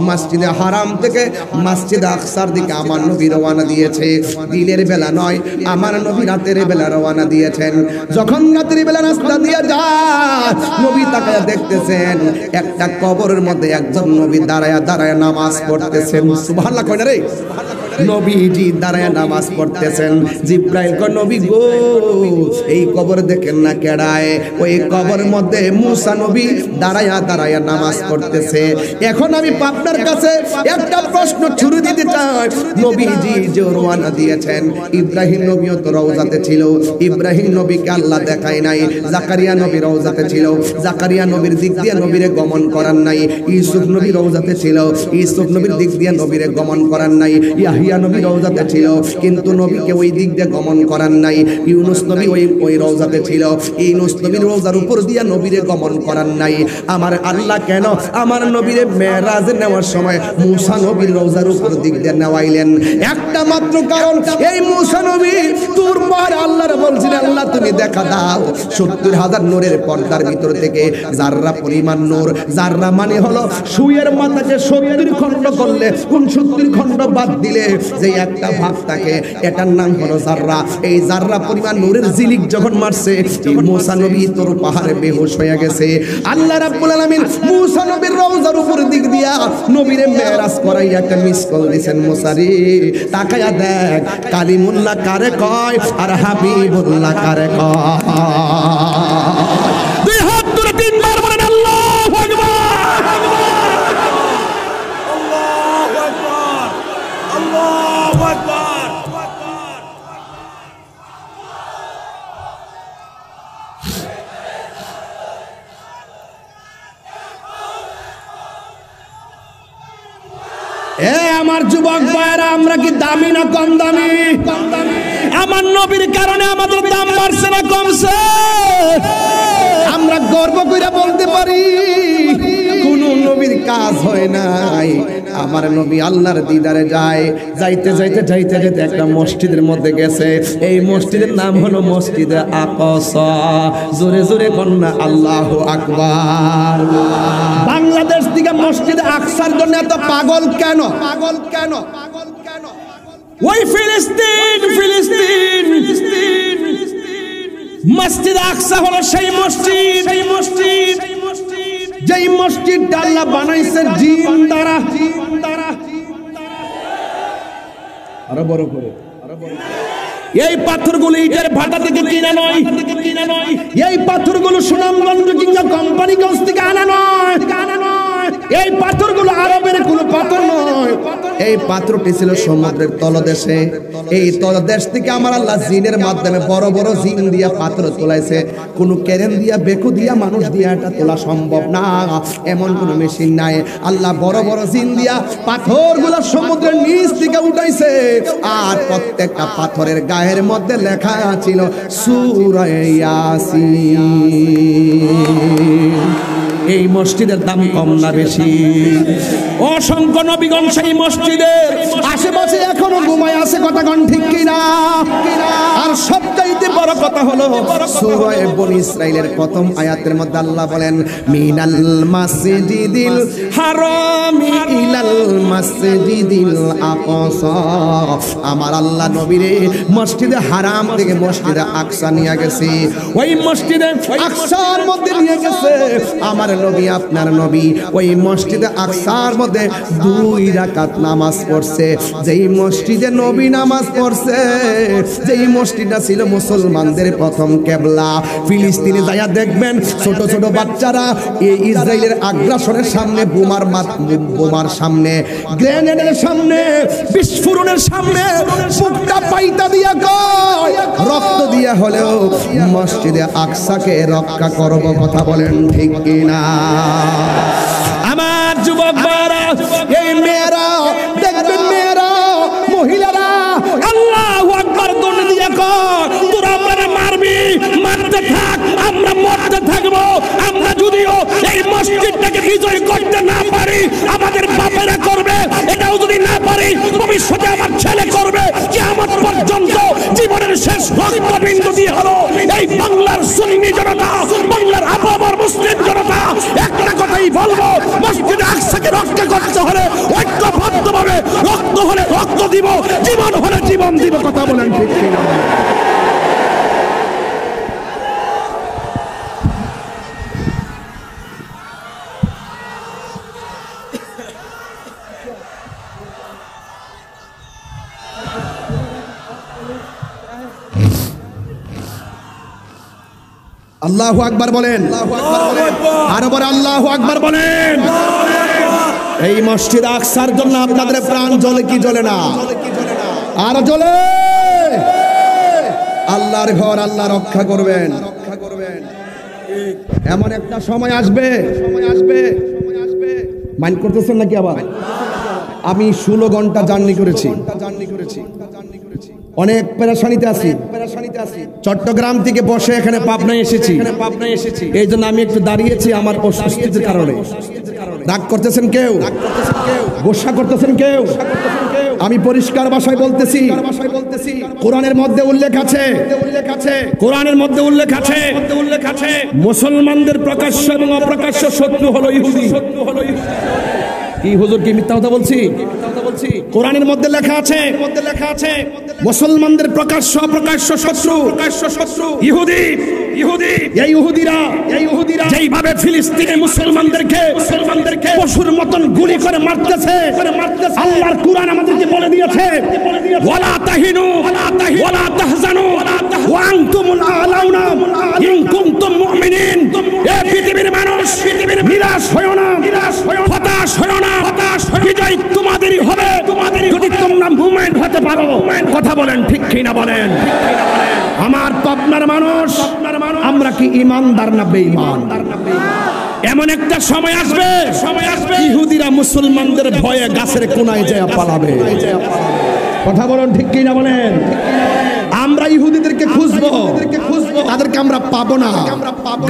মসজিদে হারাম থেকে মসজিদ আকসার দিকে আমার নবী রওনা দিয়েছে। দিনের বেলা নয়, আমার নবী রাতের বেলা রওনা দিয়েছেন। যখন রাতের বেলা রাস্তা দিয়ে যায়, নবী তাকায়া দেখতেছেন একটা কবরের মধ্যে একজন নবী দাঁড়ায়া দাঁড়ায়া নামাজ পড়তেছেন। সুবহানাল্লাহ কয় না রে? নবীজি দাঁড়ায় নামাজ পড়তেছেন। জিবরাইল কয়, নবী গো, এই কবর দেখেন না কেডায়? ওই কবরের মধ্যে মুসা নবী দাঁড়ায়া দাঁড়ায়া নামাজ পড়তেছে। এখন আমি আপনার কাছে একটা প্রশ্ন ছুড়ে দিতে চাই। নবীজি যে রওনা দিয়েছেন, ইব্রাহিম নবীও তো রওজাতে ছিল। ইব্রাহিম নবীকে আল্লাহ দেখায় নাই। জাকারিয়া নবী রওজাতে ছিল, জাকারিয়া নবীর দিক দিয়ে নবীরে গমন করার নাই। ইউসুফ নবী রওজাতে ছিল, ইউসুফ নবীর দিক দিয়ে নবীরে গমন করার নাই। ইয়াহিয়া নবী রওজাতে ছিল, কিন্তু নবীকে ওই দিক দিয়ে গমন করার নাই। ইউনুস নবী ওই রওজাতে ছিল, ইউনুস নবীর রওজার উপর দিয়ে নবীরে গমন করার নাই। আমার আল্লাহ কেন আমার নবীরে মেরাজ নেওয়ার সময় মুসা নবীর রওজার উপর দিক দিয়ে নেওয়াইলেন? একটা মাত্র কারণ, এই মুসা নবী তোর পর আল্লাহর বলছিলেন, আল্লাহ তুমি দেখা দাও ৭০,০০০ নূরের পর্দার ভিতর থেকে জাররা পরিমাণ নূর। জাররা মানে হলো সুয়ের মাথাকে ৭০ খণ্ড করলে, কোন ৭০ খণ্ড বাদ দিলে যে একটা ভাগ থাকে, এটার নাম হলো জাররা। এই জাররা পরিমাণ নূরের ঝিলিক যখন মারছে, মুসা নবী তোর পাহাড়ে বেহুশ হয়ে গেছে। আল্লাহ রাব্বুল আলামিন মুসা নবীর রওজার উপর দিক দিয়া নবীরে মেরাজ করাইয়া একটা মিস কল দিয়েছেন। মুসা রে তাকায়া দেখ, কালিমুল্লাহ কারে কয় আর হাবিবুল্লাহ কারে কয়। দুই হাত তুলে তিনবার বলেন আল্লাহু আকবার। আল্লাহু আকবার, আল্লাহু আকবার। এ আমার যুবক ভাইরা, আমরা কি দামি না কম দামি? আমার নবীর কারণে আমাদের দাম বাড়ছে না কমছে? আমরা গর্ব করে বলতে পারি কোন নবীর কাজ হয় নাই। আমার নবী আল্লাহর দিদারে যায়, যাইতে যাইতে যাইতে যাইতে একটা মসজিদের মধ্যে গেছে। এই মসজিদের নাম হলো মসজিদে আকসা। জোরে জোরে কন্যা আল্লাহু আকবার। বাংলাদেশ থেকে মসজিদে আকসার জন্য এত পাগল কেন? পাগল কেন? পাগল কেন? ওই ফিলিস্তিন, ফিলিস্তিন, মসজিদ আকসা হলো সেই মসজিদ, সেই মসজিদ যেই মসজিদটা আল্লাহ বানাইছে জিন দ্বারা। আরো বড় করে, আরো বড়। এই পাথরগুলো ইটের ভাটা থেকে কিনে নয়, এই পাথরগুলো সুনামগঞ্জ কিংবা কোম্পানিগঞ্জ থেকে আনা নয়। এই পাথরগুলো আরবের কোনো পাথর নয়, এই পাথরটি ছিল সমুদ্রের তলদেশে। এই তলদেশ থেকে আমার আল্লাহ জিনের মাধ্যমে বড় বড় জিন দিয়া পাথর তোলাইছে। কোনো কেরেন দিয়া, বেকু দিয়া, মানুষ দিয়া এটা তোলা সম্ভব না, এমন কোনো মেশিন নাই। আল্লাহ বড় বড় জিন দিয়া পাথরগুলো সমুদ্রের নিচ থেকে উঠাইছে। আর প্রত্যেকটা পাথরের গায়ের মধ্যে লেখা ছিল সূরা ইয়াসিন। এই মসজিদের দাম কম না বেশি? অসংখ্য নবীগণ সেই মসজিদের আশেপাশে এখনো ঘুমায় আছে, কথা কোন ঠিক কিনা? আর সবচাইতে বড় কথা হলো সূরা বনী ইসরাইলের প্রথম আয়াতের মধ্যে আল্লাহ বলেন মিনাল মাসজিদিল হারামি ইলাল মাসজিদিল আকসা। আমার আল্লাহ নবীরে মসজিদে হারাম থেকে মসজিদে আকসা নিয়ে গেছে। ওই মসজিদে আকসার মধ্যে নিয়ে গেছে আমার নবী, আপনার নবী। ওই মসজিদে আকসার মধ্যে 2 রাকাত নামাজ পড়ছে। যেই মসজিদে নবী নামাজ পড়ছে, যেই মসজিদটা ছিল মুসলমানদের প্রথম কিবলা। ফিলিস্তিনে যাইয়া দেখবেন ছোট ছোট বাচ্চারা এই ইসরায়েলের আগ্রাসনের সামনে, বোমার সামনে, গ্রেনেডের সামনে, বিস্ফোরণের সামনে মুখটা পাইতা দিয়া কয় রক্ত দিয়া হলেও মসজিদে আকসাকে রক্ষা করব। কথা বলেন ঠিক কিনা? আমার যুবক ভাইরা, এই মেয়েরা দেখবেন, মেয়েরা, মহিলারা আল্লাহু আকবার দৌড় দিয়া কর, তোরা আমরা মারবি, মারতে থাক, আমরা মরতে থাকবো। আমরা যদিও এই মসজিদটাকে বিজয় করতে না পারি, আমাদের বাপেরা করবে। এটাও যদি না পারি, ভবিষ্যতে আমার ছেলে করবে। কিয়ামত পর্যন্ত জীবনের শেষ রক্তবিন্দু দিয়ে হলো এই বাংলার সুন্নি জনতা, বাংলার আপামর মুসলিম জনতা একটা কথাই বলবো, মসজিদে আকসাকে রক্ষা করতে হলে ঐক্যবদ্ধভাবে, রক্ত হলে রক্ত দিব, জীবন হলে জীবন দিব। কথা বলেন ঠিক কিনা? আল্লাহু আকবার বলেন, আরো বড় আল্লাহু আকবার বলেন। এই মসজিদ আকসার জন্য আপনাদের প্রাণ জ্বলে কি জ্বলে না? আর জ্বলে। আল্লাহর ঘর আল্লাহ রক্ষা করবেন। এমন একটা সময় আসবে, মাইন্ড করতেছেন নাকি? আবার আমি 16 ঘন্টা জার্নি করেছি, অনেক পেরেশানিতে আছি। চট্টগ্রাম থেকে বসে এখানে পাবনায় এসেছি। এই জন্য আমি একটু দাঁড়িয়েছি আমার অসুস্থতার কারণে। রাগ করতেছেন কেউ? গোসা করতেছেন কেউ? আমি পরিষ্কার ভাষায় বলতেছি, কোরআনের মধ্যে উল্লেখ আছে, কোরআনের মধ্যে উল্লেখ আছে মুসলমানদের প্রকাশ্য এবং অপ্রকাশ্য শত্রু হলো ইহুদি। কি হুজুর কি মিথ্যা কথা বলছি? কোরআনের মধ্যে লেখা আছে মুসলমানদের প্রকাশ্য অপ্রকাশ্য শত্রু ইহুদি। এই ইহুদিরা যেইভাবে ফিলিস্তিনে মুসলমানদেরকে পশুর মতন গুলি করে মারতেছে, আল্লাহর কোরআন আমাদেরকে বলে দিয়েছে ওয়ালা তাহিনু ওয়ালা তাহজানু ওয়া আনতুমুল আ'লাউনা ইন কুনতুম মুমিনিন। এই পৃথিবীর মানুষ নিরাশ হয়ো না, হতাশ হয়ো না, বিজয় তোমাদেরই হবে যদি তোমরা মুমিন হতে পারো। কথা বলেন ঠিক কি না বলেন? আমার পাবনার মানুষ, আমরা কি ঈমানদার না বেঈমান? এমন একটা সময় আসবে ইহুদিরা মুসলমানদের ভয়ে গাছের কোনায় যায় পালাবে। কথা বলেন ঠিক কি না বলেন? আমরা ইহুদিদেরকে খুঁজবো, তাদেরকে আমরা পাবো না।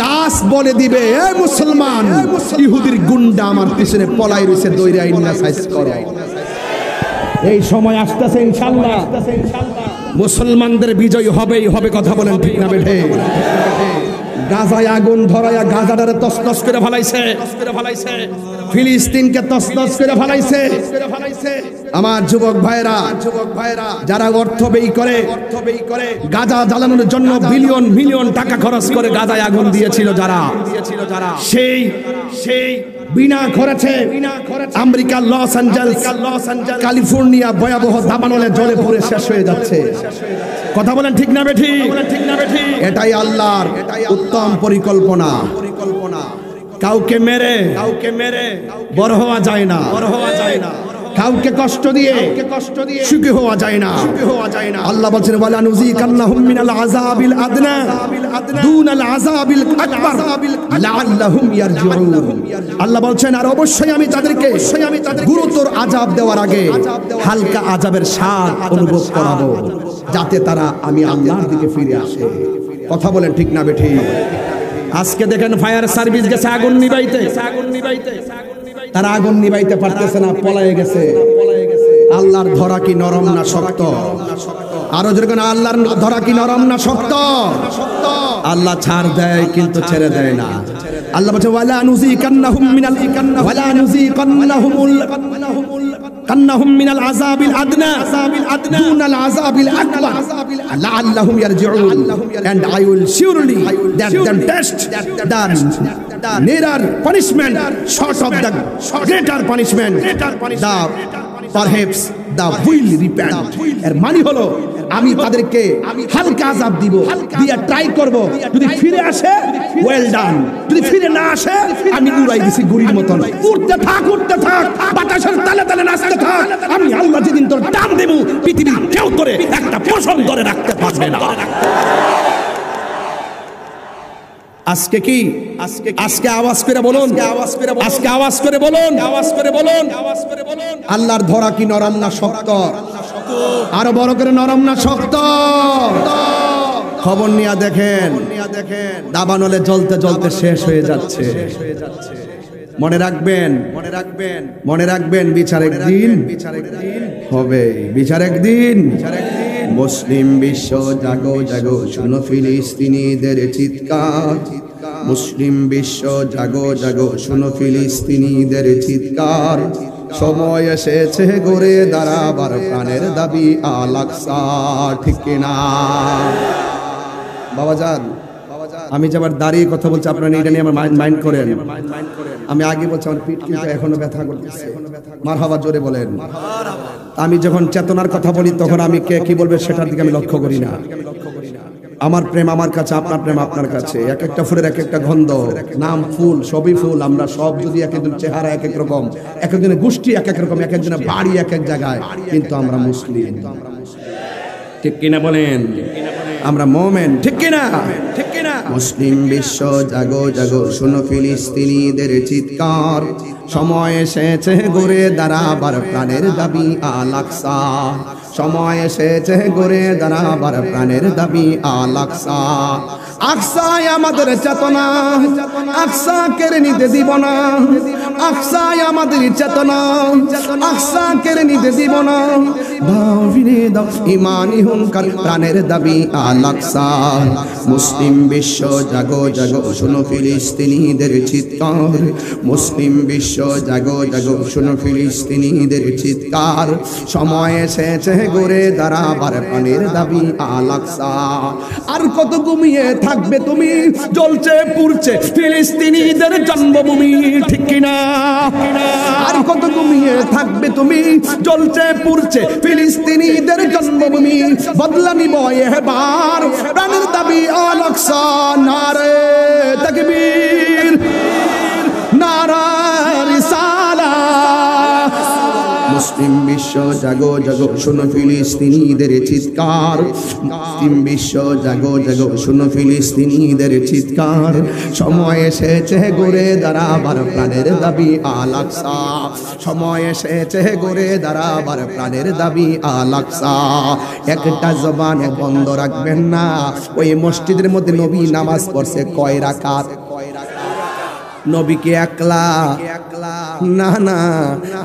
গাছ বলে দিবে এ মুসলমান, ইহুদির গুন্ডা আমার পিছনে পলাই রয়েছে, দইরা ইন্না সাইজ করো। এই সময় আসতেছে ইনশাআল্লাহ, মুসলমানদের বিজয় হবেই হবে। কথা বলেন ঠিক না বেঠে? গাজায় আগুন ধরায়া গাজাটারে তসতস করে ফেলাইছে, ফিলিস্তিনকে তসতস করে ফেলাইছে। আমার যুবক ভাইরা যারা অর্থ ব্যয় করে গাজা জ্বালানোর জন্য বিলিয়ন মিলিয়ন টাকা খরচ করে গাজায় আগুন দিয়েছিল যারা, সেই বিনা খরচে আমেরিকা লস অ্যাঞ্জেলস ক্যালিফোর্নিয়া ভয়াবহ দাবানলে জলে পুড়ে শেষ হয়ে যাচ্ছে। কথা বলেন ঠিক না বেঠি? এটাই আল্লাহর উত্তম পরিকল্পনা। কাউকে মেরে বড় হওয়া যায় না, কাউকে কষ্ট দিয়ে সুখী হওয়া যায় না। আল্লাহ বলছেন ওয়ালা নুযিকান্নাহুম মিনাল আযাবিল আদনা দুনাল আযাবিল আকবার লাআল্লাহুম ইয়ারজিউন। আল্লাহ বলছেন আর অবশ্যই আমি তাদেরকে গুরুতর আযাব দেওয়ার আগে হালকা আযাবের স্বাদ অনুভব করাবো, যাতে তারা আমি আল্লাহর দিকে ফিরে আসে। কথা বলেন ঠিক না বেঠি? আজকে দেখেন ফায়ার সার্ভিস গেছে আগুন নিভাইতে, তারা আগুন নিভাইতে পারতেছে না, পলায়ে গেছে। আল্লাহর ধরা কি নরম না শক্ত? আরো যেরকম আল্লাহর ধরা কি নরম না শক্ত? আল্লাহ ছাড় দেয় কিন্তু ছেড়ে দেয় না। আল্লাহ বলছে ওয়ালা নুযিকান্নাহুম মিনাল আযাবিল আদনা দুনাল আযাবিল আকবার লাআল্লাহুম ইয়ারজিউন, and I will surely that them test the nearer punishment short of the greater punishment the perhaps the will repent। এর মানে হলো আমি তাদেরকে হালকা আযাব দিব, দিয়া ট্রাই করব, যদি ফিরে আসে ওয়েল ডান, যদি ফিরে না আসে আমি উড়াই দিছি গুড়ির মতন। উড়তে থাক বাতাসের তালে তালে নাচতে থাক, আমি আল্লাহ যেদিন তোর টান দেব পৃথিবীর কেউ তোরে একটা পশম ধরে রাখতে পারবে না। আজকে কি আজকে আওয়াজ করে বলুন, আজকে আওয়াজ করে বলুন আল্লাহর ধরা কি নরম না শক্ত? আরো বড় করে নরম না শক্ত? খবর নিয়ে দেখেন দাবানলে জ্বলতে জ্বলতে শেষ হয়ে যাচ্ছে। মনে রাখবেন বিচার একদিন হবে, বিচার একদিন। মুসলিম বিশ্ব জাগো জাগো, শুনো ফিলিস্তিনিদের চিৎকার। মুসলিম বিশ্ব জাগো জাগো, শুনো ফিলিস্তিনিদের চিৎকার। সময় এসেছে গড়ে দাঁড়াবার প্রাণের দাবি আল আকসা। ঠিক কিনা বাবাজান? আমি যে আবার দাঁড়িয়ে কথা বলছি, আপনারা এটা নিয়ে আমার মাইন্ড করেন। আমি আগে বলছি আমার পিঠ কিন্তু এখনো ব্যথা করতেছে। মারহাবা জোরে বলেন। আমি যখন চেতনার কথা বলি তখন আমি কে কি বলবে সেটার দিকে আমি লক্ষ্য করি না। আমার প্রেম আমার কাছে, আপনার প্রেম আপনার কাছে। এক একটা ফুলের এক একটা গন্ধ, নাম ফুল, সবই ফুল। আমরা সব যদি এক একজন চেহারা এক এক রকম, এক একজনের গোষ্ঠী এক এক রকম, এক একজনের বাড়ি এক এক জায়গায়, কিন্তু আমরা মুসলিম। ঠিক কিনা বলেন? আমরা মোমেন। ঠিক কিনা? মুসলিম বিশ্ব জাগো জাগো, শুনো ফিলিস্তিনিদের চিৎকার। সময় এসেছে গড়ে দাঁড়াবার প্রাণের দাবি আল আকসা। সময় এসেছে গড়ে দাঁড়াবার প্রাণের দাবি আল আকসা। আকসায় আমাদের চেতনা, আকসা কেড়ে নিতে দিব না। আকসাই আমাদের চেতনা, আকসা কেড়ে নিতে দিব না। দাও ফিরে দাও ইমানি হুঙ্কার, প্রাণের দাবি আল আকসা। মুসলিম বিশ্ব জাগো জাগো, শোনো ফিলিস্তিনিদের চিৎকার। মুসলিম বিশ্ব জাগো জাগো, শোনো ফিলিস্তিনিদের চিৎকার। সময় এসেছে গড়ে দাঁড়াবার, প্রাণের দাবি আল আকসা। আর কত ঘুমিয়ে থাকবে তুমি, জ্বলছে পুড়ছে ফিলিস্তিনিদের জন্মভূমি, ঠিক কিনা? আর কত ঘুমিয়ে থাকবে তুমি, জ্বলছে পুড়ছে ফিলিস্তিনিদের জন্মভূমি। বদলা নিব এবার, প্রাণের দাবি আল আকসা। নারে তাকবীর, নারা রিসালাত। মুসলিম বিশ্ব জাগো জাগো, শোনো ফিলিস্তিনিদের চিৎকার। মুসলিম বিশ্ব জাগো জাগো, শোনো ফিলিস্তিনিদের চিৎকার। সময় এসেছে গড়ে দাঁড়াবার, প্রাণের দাবি আল আকসা। সময় এসেছে গড়ে দাঁড়াবার, প্রাণের দাবি আল আকসা। একটা জবান বন্ধ রাখবেন না। ওই মসজিদের মধ্যে নবী নামাজ পড়ছে কয় রাকাত? নবীকে একলা না না,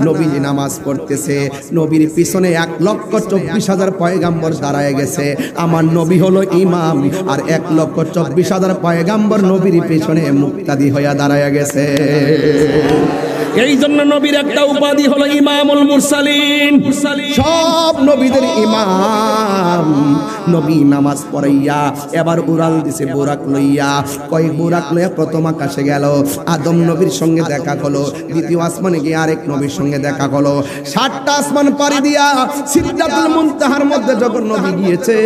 নবীজি নামাজ পড়তেছে, নবীর পিছনে 1,24,000 পয়গাম্বর দাঁড়ায় গেছে। আমার নবী হলো ইমাম, আর 1,24,000 পয়গাম্বর নবীর পিছনে মুক্তাদি হইয়া দাঁড়ায় গেছে। এই জন্য নবীর একটা উপাধি হলো ইমামুল মুরসালিন, সব নবীদের ইমাম। নবী নামাজ পড়াইয়া এবার উড়াল দিছে বোরাক লইয়া। কয়েক বোরাক লইয়া প্রথম আকাশে গেল, আদম নবীর সঙ্গে দেখা হলো। দ্বিতীয় আসমানে গিয়ে আরেক নবীর সঙ্গে দেখা হলো। 7টা আসমান পাড়ি দিয়া সিদরাতুল মুনতাহার মধ্যে যখন নবী গিয়েছে,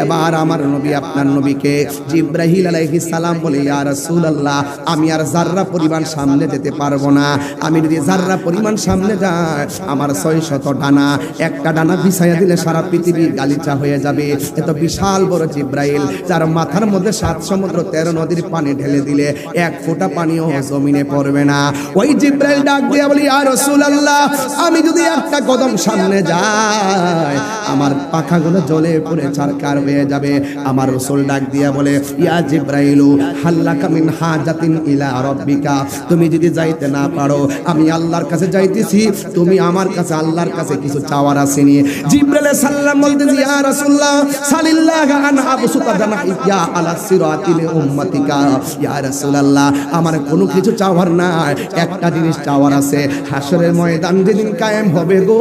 এবার আমার নবী আপনার নবীকে জিবরাইল আলাইহিস সালাম বলে, ইয়া রাসূলুল্লাহ, আমি আর যাররা পরিমাণ সামনে যেতে পারবো না। আমি যদি যাররা পরিমাণ সামনে যাই, আমার 600 ডানা, একটা ডানা বিছাইয়া দিলে সারা পৃথিবীর গালিচা হয়ে যাবে। এত বিশাল বড় জিবরাইল, যার মাথার মধ্যে 7 সমুদ্র 13 নদীর পানি ঢেলে দিলে 1 ফোঁটা পানিও জমিনে পড়বে না। ওই জিবরাইল ডাক দিয়ে বলি, ইয়া রাসূলুল্লাহ, আমি যদি একটা কদম সামনে যাই, আমার পাখাগুলো জ্বলে পুড়ে ছারখার হয়ে যাবে। আমার রাসূল ডাক দিয়া বলে, ইয়া জিবরাইলু হাল্লাকা মিন হাজাতিন ইলা রাব্বিকা, তুমি যদি যাইতে না পারো, আমি আল্লাহর কাছে যাইতেছি, তুমি আমার কাছে আল্লাহর কাছে কিছু চাওয়ার আসেনি। জিবরাইল সাল্লাম বলতেছি, ইয়া রাসূলুল্লাহ সাল্লাল্লাহু আন আবসুতা জানাইয়া আলা সিরাতিল উম্মতিকা। ইয়া রাসূলুল্লাহ, আমার কোনো কিছু চাওয়ার নাই, একটা জিনিস চাওয়ার আছে। হাসরের ময়দান যেদিন কায়েম হবে গো,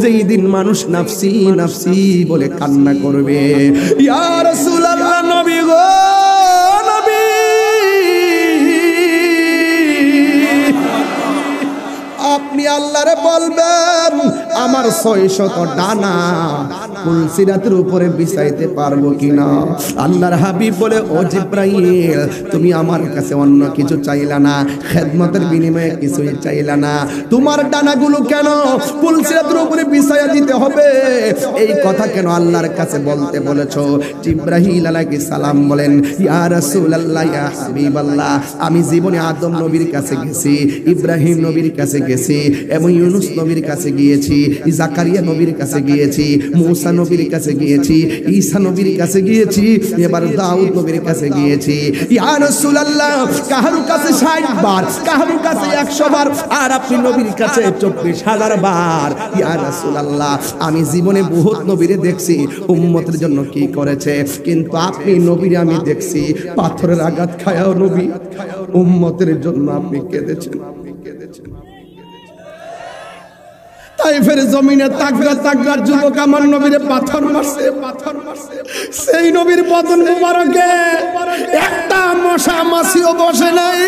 যেই দিন মানুষ নাফসি নাফসি বলে কান্না করবে। ইয়া রাসূলুল্লাহ, নবী গো নবী, আপনি আল্লাহরে বলবেন আমার 600 ডানা পুলসিরাতের উপরে বিছাইতে পারবো কিনা। আল্লাহর হাবিব বলে, ও জিবরাইল, তুমি আমার কাছে অন্য কিছু চাইলা না, খেদমতের বিনিময়ে কিছুই চাইলা না, তোমার ডানাগুলো কেন পুলসিরাতের উপরে বিছাইয়া দিতে হবে, এই কথা কেন আল্লাহর কাছে বলতে বলেছো? জিবরাইল আলাইহিস সালাম বলেন, ইয়া রাসূলুল্লাহ, ইয়া হাবিবাল্লাহ, আমি জীবনে আদম নবীর কাছে গেছি, ইব্রাহিম নবীর কাছে গেছি, এবং ইউনুস নবীর কাছে গিয়েছি, জাকারিয়া নবীর কাছে গিয়েছি, মুসা নবীর কাছে গিয়েছি, ঈসা নবীর কাছে গিয়েছি, এবার দাউদ নবীর কাছে গিয়েছি। ইয়া রাসূলুল্লাহ, কাহারু কাছে 60 বার, কাহারু কাছে 100 বার, আর আপনি নবীর কাছে 24,000 বার। ইয়া রাসূলুল্লাহ, আমি জীবনে বহুত নবীরে দেখছি উম্মতের জন্য কি করেছে, কিন্তু আপনি নবীরে আমি দেখছি পাথরের আঘাত খায়াও নবী উম্মতের জন্য আপনি কেঁদেছেন। তাইফের জমিনে তাগড়া তাগড়া যুবক আমার নবীরে পাথর মারছে, সেই নবীর বদন মুবারকে একটা মশা মাছিও বসে নাই।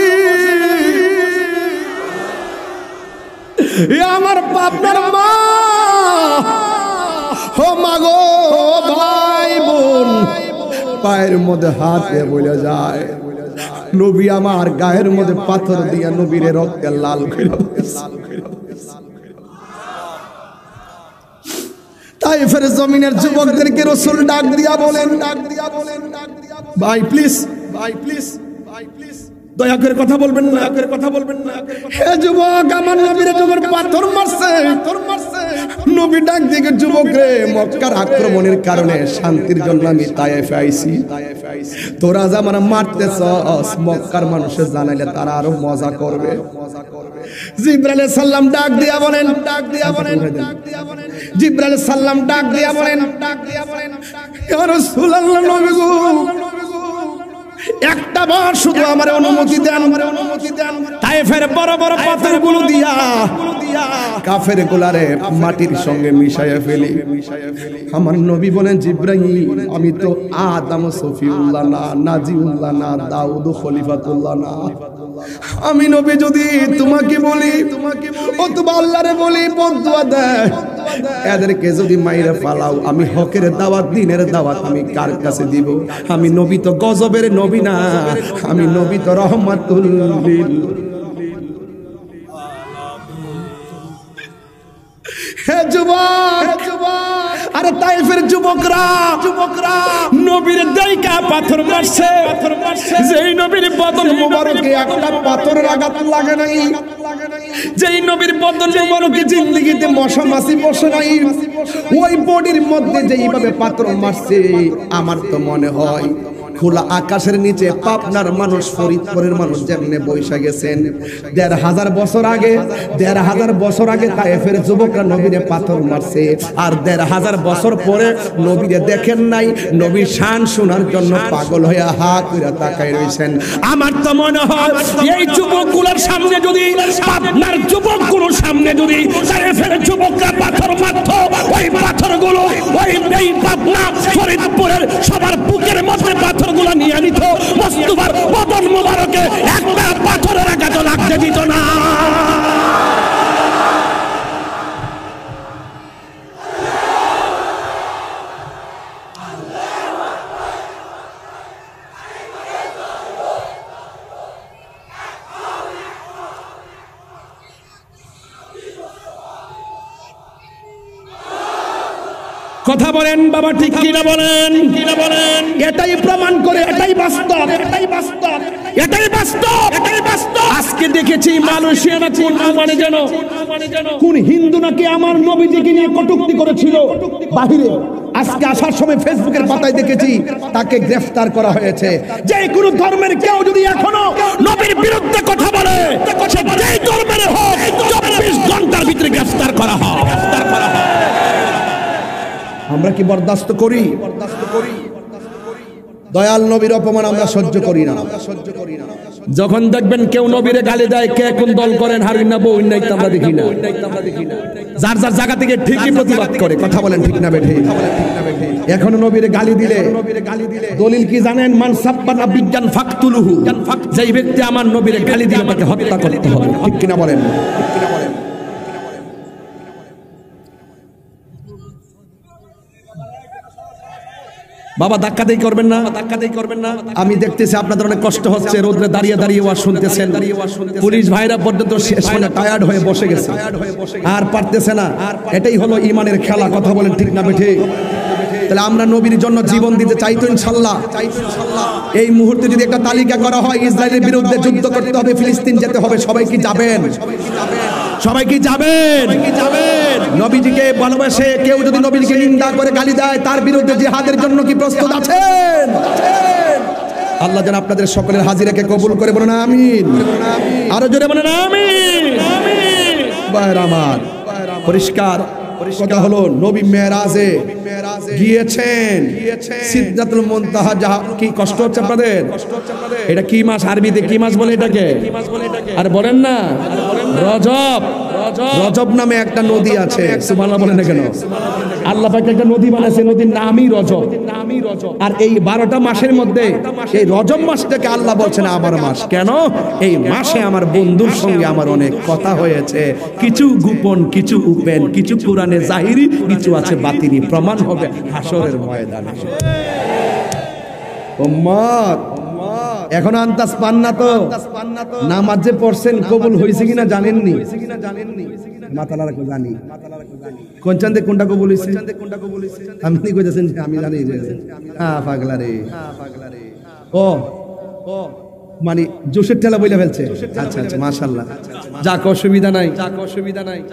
আমার আপনার মা, ও মাগো ভাই বোন, পায়ের মধ্যে হাত দিয়ে বলে যায়, নবী আমার গায়ের মধ্যে পাথর দিয়া নবীরে রক্তে লাল করে তাইফের জমিনের যুবকদেরকে রাসূল ডাক দিয়া বলেন, ভাই প্লিজ, ভাই প্লিজ, ভাই প্লিজ, দয়া করে কথা বলবেন না, হে যুবক, আমার নবীরে যখন পাথর মারছে, নবী ডাক দিকে, যুবক রে, মক্কার আক্রমণের কারণে শান্তির জন্য আমি তায়েফে আইছি। তোরা যে আমার মারতেছস, মক্কার মানুষের জানাইলে তারা আরো মজা করবে। জিবরাইল আলাইহিস সালাম ডাক দিয়া বলেন, জিবরাইল আলাইহিস সালাম ডাক দিয়া বলেন, ইয়া রাসূলুল্লাহ, নবী গো, একটা বার শুধু আমার অনুমতি দেন, তায়েফের বড় বড় পাথরগুলো দিয়া কাফের গোলারে মাটির সঙ্গে মিশাইয়া ফেলি। আমার নবী বলেন, জিবরাইল, আমি তো আদম সফিউল্লাহ না, নাজিউল্লাহ না, দাউদ খলিফাতুল্লাহ না। আমি নবী যদি তোমাকে বলি, অথবা আল্লাহরে বলি, বদদুয়া দেয়, এদেরকে যদি মাইরা ফালাও, আমি হকের দাওয়াত, দ্বীনের দাওয়াত আমি কার কাছে দিব? আমি নবী তো গজবের নবী না, আমি নবী তো রহমাতুল লিল। হে যুবক, আরে তায়েফের যুবকরা নবীর দাইকা পাথর মারছে, যেই নবীর বদন মুবারকে একটা পাথরের আঘাত লাগে নাই, যেই নবীর বদন মুবারকে জিন্দেগিতে মশা মাছি বসে নাই, ওই বডির মধ্যে যেইভাবে পাথর মারছে, আমার তো মনে হয় খোলা আকাশের নিচে পাবনার মানুষ, ফরিদপুরের মানুষ যেমনে বৈশা গেছেন ১,৫০০ বছর আগে, ১,৫০০ বছর আগে তায়েফের যুবকরা নবীরে পাথর মারছে, আর ১,৫০০ বছর পরে নবীরে দেখেন নাই, নবীর শান শোনার জন্য পাগল হয়ে হা কইরা তাকায় রইছেন। আমার তো মনে হয় এই যুবকগুলোর সামনে যদি, পাবনার যুবকগুলোর সামনে যদি তায়েফের যুবকরা পাথর মারত, ওই পাথরগুলো ওই পাবনা ফরিদপুরের সবার বুকের মধ্যে পাথরগুলো নিয়ে নিত, মুস্তাফার বদন মুবারকে একটা পাথরের আঘাত লাগতে দিত না। কথা বলেন বাবা, ঠিক কিনা বলেন? এটাই প্রমাণ করে, এটাই বাস্তব, এটাই বাস্তব, এটাই বাস্তব, এটাই বাস্তব। আজকে দেখেছি মালয়েশিয়া না কোন মানে যেন কোন হিন্দু নাকি আমার নবীজিকে নিয়ে কটূক্তি করেছিল বাহিরে, আজকে আসার সময় ফেসবুকের পাতায় দেখেছি তাকে গ্রেফতার করা হয়েছে। যে কোনো ধর্মের কেউ যদি এখনো নবীর বিরুদ্ধে কথা বলে, সে যেই ধর্মের হোক, 24 ঘন্টার ভিতরে গ্রেফতার করা হয়। আমরা কি বরদাস্ত করি? দয়াল নবীর অপমান আমরা সহ্য করি না। যখন দেখবেন কেউ নবীরে গালি দেয়, কে কোন দল করেন, হারুন না বউন নাই, আমরা দেখি না। যার যার জায়গা থেকে ঠিকই প্রতিবাদ করে। কথা বলেন ঠিক না বেঠি? এখন নবীরে গালি দিলে দলিল কি জানেন? মান সাব্বানা বিজ্ঞান ফাকতুলুহু, যেই ব্যক্তি আমার নবীরে গালি দিলে তাকে হত্যা করতে হবে। ঠিক কিনা বলেন? বাবা ধাক্কাতেই করবেন না, ধাক্কাতেই করবেন না। আমি দেখতেছি আপনাদের অনেক কষ্ট হচ্ছে, রোদ্রে দাঁড়িয়ে দাঁড়িয়ে ওয়াজ শুনতেছেন। পুলিশ ভাইরা পর্যন্ত শেষ মানে টায়ার্ড হয়ে বসে গেছে, আর পারতেছে না। এটাই হলো ইমানের খেলা। কথা বলেন ঠিক না বেঠি? তাহলে আমরা নবীর জন্য জীবন দিতে চাই তো ইনশাআল্লাহ। এই মুহূর্তে যদি একটা তালিকা করা হয়, ইসরায়েলের বিরুদ্ধে যুদ্ধ করতে হবে, ফিলিস্তিন যেতে হবে, সবাই কি যাবেন? সবাই কি যাবেন? নবীজিকে ভালোবাসে কেউ যদি নবীজিকে নিন্দা করে গালি দেয়, তার বিরুদ্ধে জিহাদের জন্য কি প্রস্তুত আছেন? আল্লাহ যেন আপনাদের সকলের হাজিরাকে কবুল করে, বলেন আমিন। আরো জোরে বলেন আমিন। ভাইরা আমার, পরিষ্কার কথা হলো, নবী মেরাজে গিয়েছেন, সিদরাতুল মুনতাহা। কি কষ্ট হচ্ছে আপনাদের? এটা কি মাস? আরবিতে কি মাস বলে এটাকে? আর বলেন না, রজব। রজব নামে একটা নদী আছে। সুবহানাল্লাহ বলেন না কেন? আল্লাহ পাক একটা নদী বানাইছে, নদীর নামই রজব। আর এই 12টা মাসের মধ্যে এই রজব মাসটাকে আল্লাহ বলছেন আমার মাস। কেন? এই মাসে আমার বন্ধুর সঙ্গে আমার অনেক কথা হয়েছে, কিছু গোপন, কিছু উপেন, কিছু কোরআনে জাহিরি, কিছু আছে বাতিনি, প্রমাণ হবে হাসরের ময়দানে। উম্মত এখন আন্তাজ পান না তো? নামাজ যে পড়ছেন কবুল হয়েছে কিনা জানেননি? মাতালা রাখো, জানি কোন চান্দে কোনটা কবুল হয়েছে। আপনি কইতেছেন আমি জানি। হ্যাঁ পাগলা রে। ও মানে জোশের ঠেলা বইলা ফেলছে। আচ্ছা আচ্ছা, মাশাআল্লাহ, যাক অসুবিধা নাই।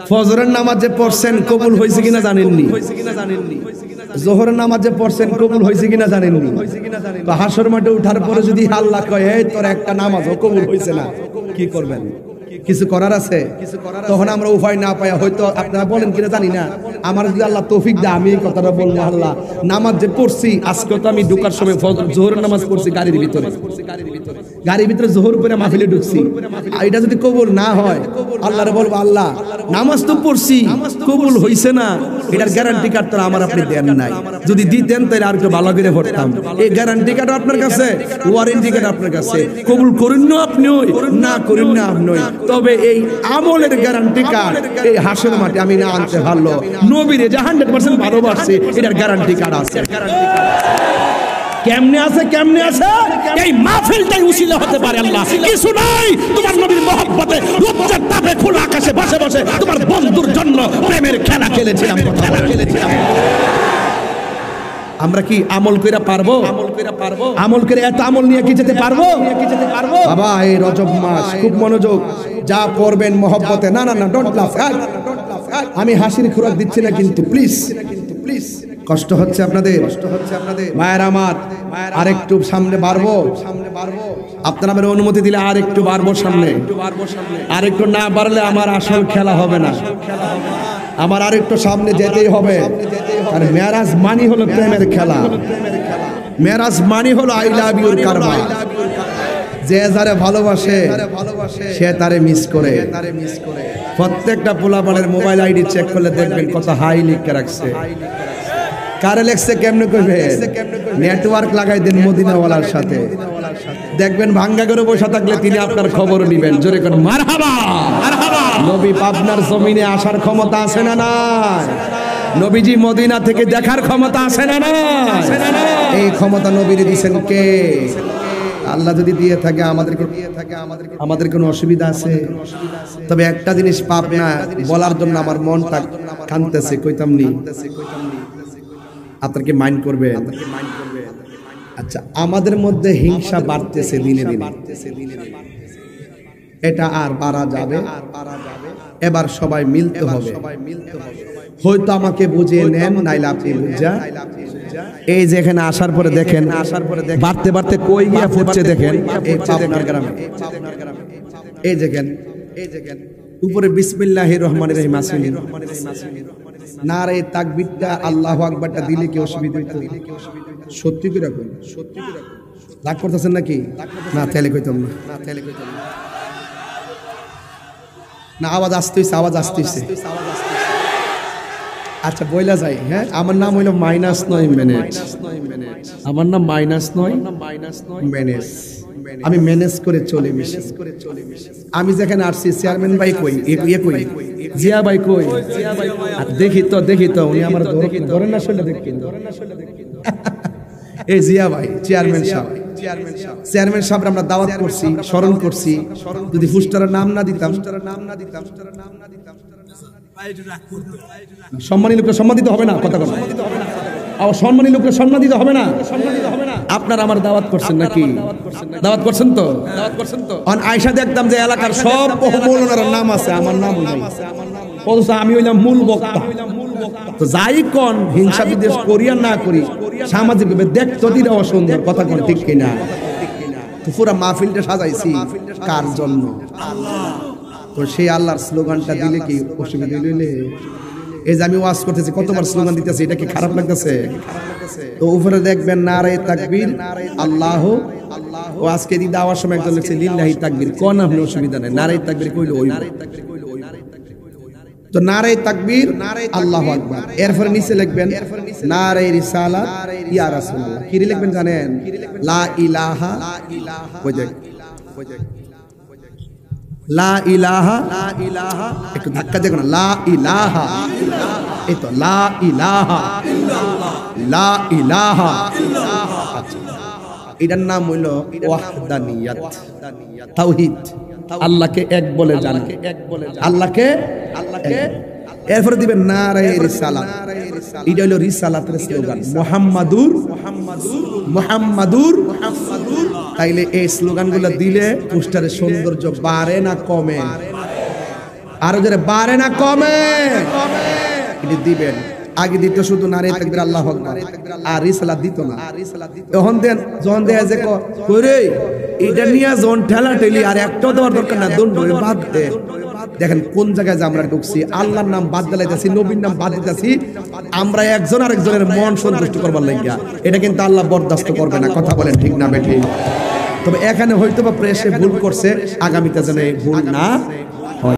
ফজরের নামাজ যে পড়ছেন কবুল হয়েছে কিনা জানেননি? জোহরের নামাজ যে পড়ছেন কবুল হয়েছে কিনা জানেননি? তো হাসর মাঠে উঠার পরে যদি আল্লাহ কয় এই তোর একটা নামাজও কবুল হয়েছে না, কি করবেন? কিছু করার আছে? তখন আমরা উপায় না পাই, হয়তো আপনারা বলেন কিনা জানি না, আমার যদি আল্লাহ তৌফিক দেয় আমি এই কথাটা বলবো, আল্লাহ নামাজ যে পড়ছি আজকে, তো আমি ঢুকার সময় জোহরের নামাজ পড়ছি গাড়ির ভিতরে জোহর করে মাহফিলে ঢুকছি, এটা যদি কবুল না হয় আল্লাহরে বলবো, আল্লাহ নামাজ তো পড়ছি কবুল হইছে না, এটার গ্যারান্টি কার্ড তো আমার আপনি দেন নাই, যদি দিতেন তাহলে আর একটু ভালো করে পড়তাম। এই গ্যারান্টি কার্ড আপনার কাছে, ওয়ারেন্টি কার্ড আপনার কাছে, কবুল করেন না আপনি না করেন না আপনি, তবে এই আমলের গ্যারান্টি কার্ড এই হাসর মাঠে আমি না আনতে পারলো, নবীরে যে 100% ভালোবাসছে এটার গ্যারান্টি কার্ড আছে। কেমনে আছে? এই মাহফিলটাই উসিলা হতে পারে। আল্লাহ কিছু নাই, তোমার নবীর মহব্বতে রূপচাঁদ তাপে খোলা আকাশে বসে বসে তোমার বন্ধুর জন্য প্রেমের খেলা খেলেছিলাম। আমরা কি আমল কইরা পারবো? আমল করে এত আমল নিয়ে কি যেতে পারবো? বাবা এই রজব মাস খুব মনোযোগ, যা পড়বেন মহব্বতে, না না না, ডোন্ট লাফ, আমি হাসির খোরাক দিচ্ছি না কিন্তু প্লিজ কষ্ট হচ্ছে আপনাদের, মায়ের আমার আরেকটু সামনে বাড়বো, আপনারা আমার অনুমতি দিলে আর একটু বাড়বো সামনে, আর একটু না বাড়লে আমার আসল খেলা হবে না, আমার আর একটু সামনে যেতেই হবে। আর মেরাজ মানি হলো প্রেমের খেলা, মেরাজ মানি হলো আই লাভ ইউর কারমা, যে যারে ভালোবাসে সে তারে মিস করে। প্রত্যেকটা পোলাপানের মোবাইল আইডি চেক করলে দেখবেন কত হাই লিখে রাখছে, কারে লেখছে কেমনে করবে, নেটওয়ার্ক লাগাই দেন মদিনাওয়ালার সাথে, দেখবেন ভাঙ্গা করে বসে থাকলে তিনি আপনার খবর নিবেন। জোরে কোন মারহাবা। নবী পাবনার জমিনে আসার ক্ষমতা আছে না নাই? নবীজি মদিনা থেকে দেখার ক্ষমতা আছে না নাই? এই ক্ষমতা নবীরে দিবেন কে? আল্লাহ যদি দিয়ে থাকে আমাদের কোনো অসুবিধা আছে? তবে একটা জিনিস পাপ না বলার জন্য আমার মনটা কাঁদতেছে, কইতাম নি, আপনাকে মাইন্ড করবে। আচ্ছা, আমাদের মধ্যে হিংসা বাড়তেছে দিনে দিনে, এটা আর বাড়া যাবে? এবার সবাই মিলতে হবে, হয়তো আমাকে বুঝিয়ে নেন, নাইলে আপনি বুঝা। এই যে এখানে আসার পরে দেখেন বাড়তে বাড়তে কই গিয়া ফুটছে দেখেন, এই পাবনার গ্রামে এই দেখেন উপরে বিসমিল্লাহির রহমানির রহিম আসেন, নারে তাকবীরটা আল্লাহু আকবারটা দিলে কি অসুবিধা হইতো? সত্যি কি রাখুন, রাগ করতেছেন নাকি? না তাহলে কইতাম না, আওয়াজ আসতেছে, আচ্ছা বইলা যাই। হ্যাঁ, আমার নাম হইলো -9 মিনিট, আমার নাম -9 মিনিট, আমি ম্যানেজ করে চলে মিশি। আমি যেখানে আসছি চেয়ারম্যান ভাই কই, জিয়া ভাই কই, দেখি তো উনি আমার ধরেন না, শুনলে দেখি এই জিয়া ভাই চেয়ারম্যান সাহেব আমরা দাওয়াত করছি, স্মরণ করছি, যদি ফুস্টারের নাম না দিতাম, সম্মানী লোককে সম্মান দিতে হবে না, কথা সম্মানী লোককে সম্মান দিতে হবে না। আপনারা আমার দাওয়াত করছেন নাকি? দাওয়াত করছেন তো? আয়সা দেখতাম যে এলাকার সব মৌলানার নাম আছে, আমার নাম আমি হইলাম মূল বক্তা। তো যাই কোন হিংসা বিদ্বেষ করি আর না করি, সামাজিক ভাবে দেখতে দিলে অসুন্দর, কথা কোন ঠিক কিনা? তো পুরা মাহফিলটা সাজাইছি কার জন্য? তো সেই আল্লাহর স্লোগানটা দিলে কি অসুবিধা হইলে? এই যে আমি ওয়াজ করতেছি, কতবার স্লোগান দিতেছি, এটা কি খারাপ লাগতেছে? তো উপরে দেখবেন নারে তাকবীর আল্লাহ, ও আজকে দি দাওয়ার সময় একজন লিখছে লিল্লাহি তাকবীর, কোন আপনি অসুবিধা নেই, নারে তাকবীর কইলো ওই। তো নারে তাকবীর আল্লাহু আকবার, এরপরে নিচে লিখবেন নারে রিসালাত ইয়া রাসূলুল্লাহ। কি লিখবেন জানেন? লা ইলাহা, লা ইলাহা, একটু ধাক্কা দেখো না, লা ইলাহা, এই তো লা ইলাহা, লা ইলাহা। এটার নাম হইল ওয়াহদানিয়াত, তাওহীদ, আল্লাহকে এক বলে জানা, আল্লাহকে। এরপরে দিবেন নারে রিসালাত, এটা হলো রিসালাতের স্লোগান, মুহাম্মাদুর তাইলে এই স্লোগানগুলো দিলে পোস্টারের সৌন্দর্য বাড়ে না কমে? আরো জোরে বাড়ে না কমে? এটি দিবেন। আগে দিত শুধু নারী তাকবীর আল্লাহু আকবার, আর রিসালাত দিত না। এখন দেন যখন দেয়া যে কইরে এটা নিয়ে যখন ঠেলা ঠেলি আর একটাও দেওয়ার দরকার না, দণ্ড বাদ দে। দেখেন কোন জায়গায় যে আমরা ঢুকছি, আল্লাহর নাম বাদ দিলাইতেছি, নবীর নাম বাদ দিতেছি, আমরা একজন আরেকজনের মন সন্তুষ্ট করবার লাগিয়া। এটা কিন্তু আল্লাহ বরদাস্ত করবে না। কথা বলেন ঠিক না বেঠি? তবে এখানে হয়তো বা প্রেসে ভুল করছে, আগামীতে যেন ভুল না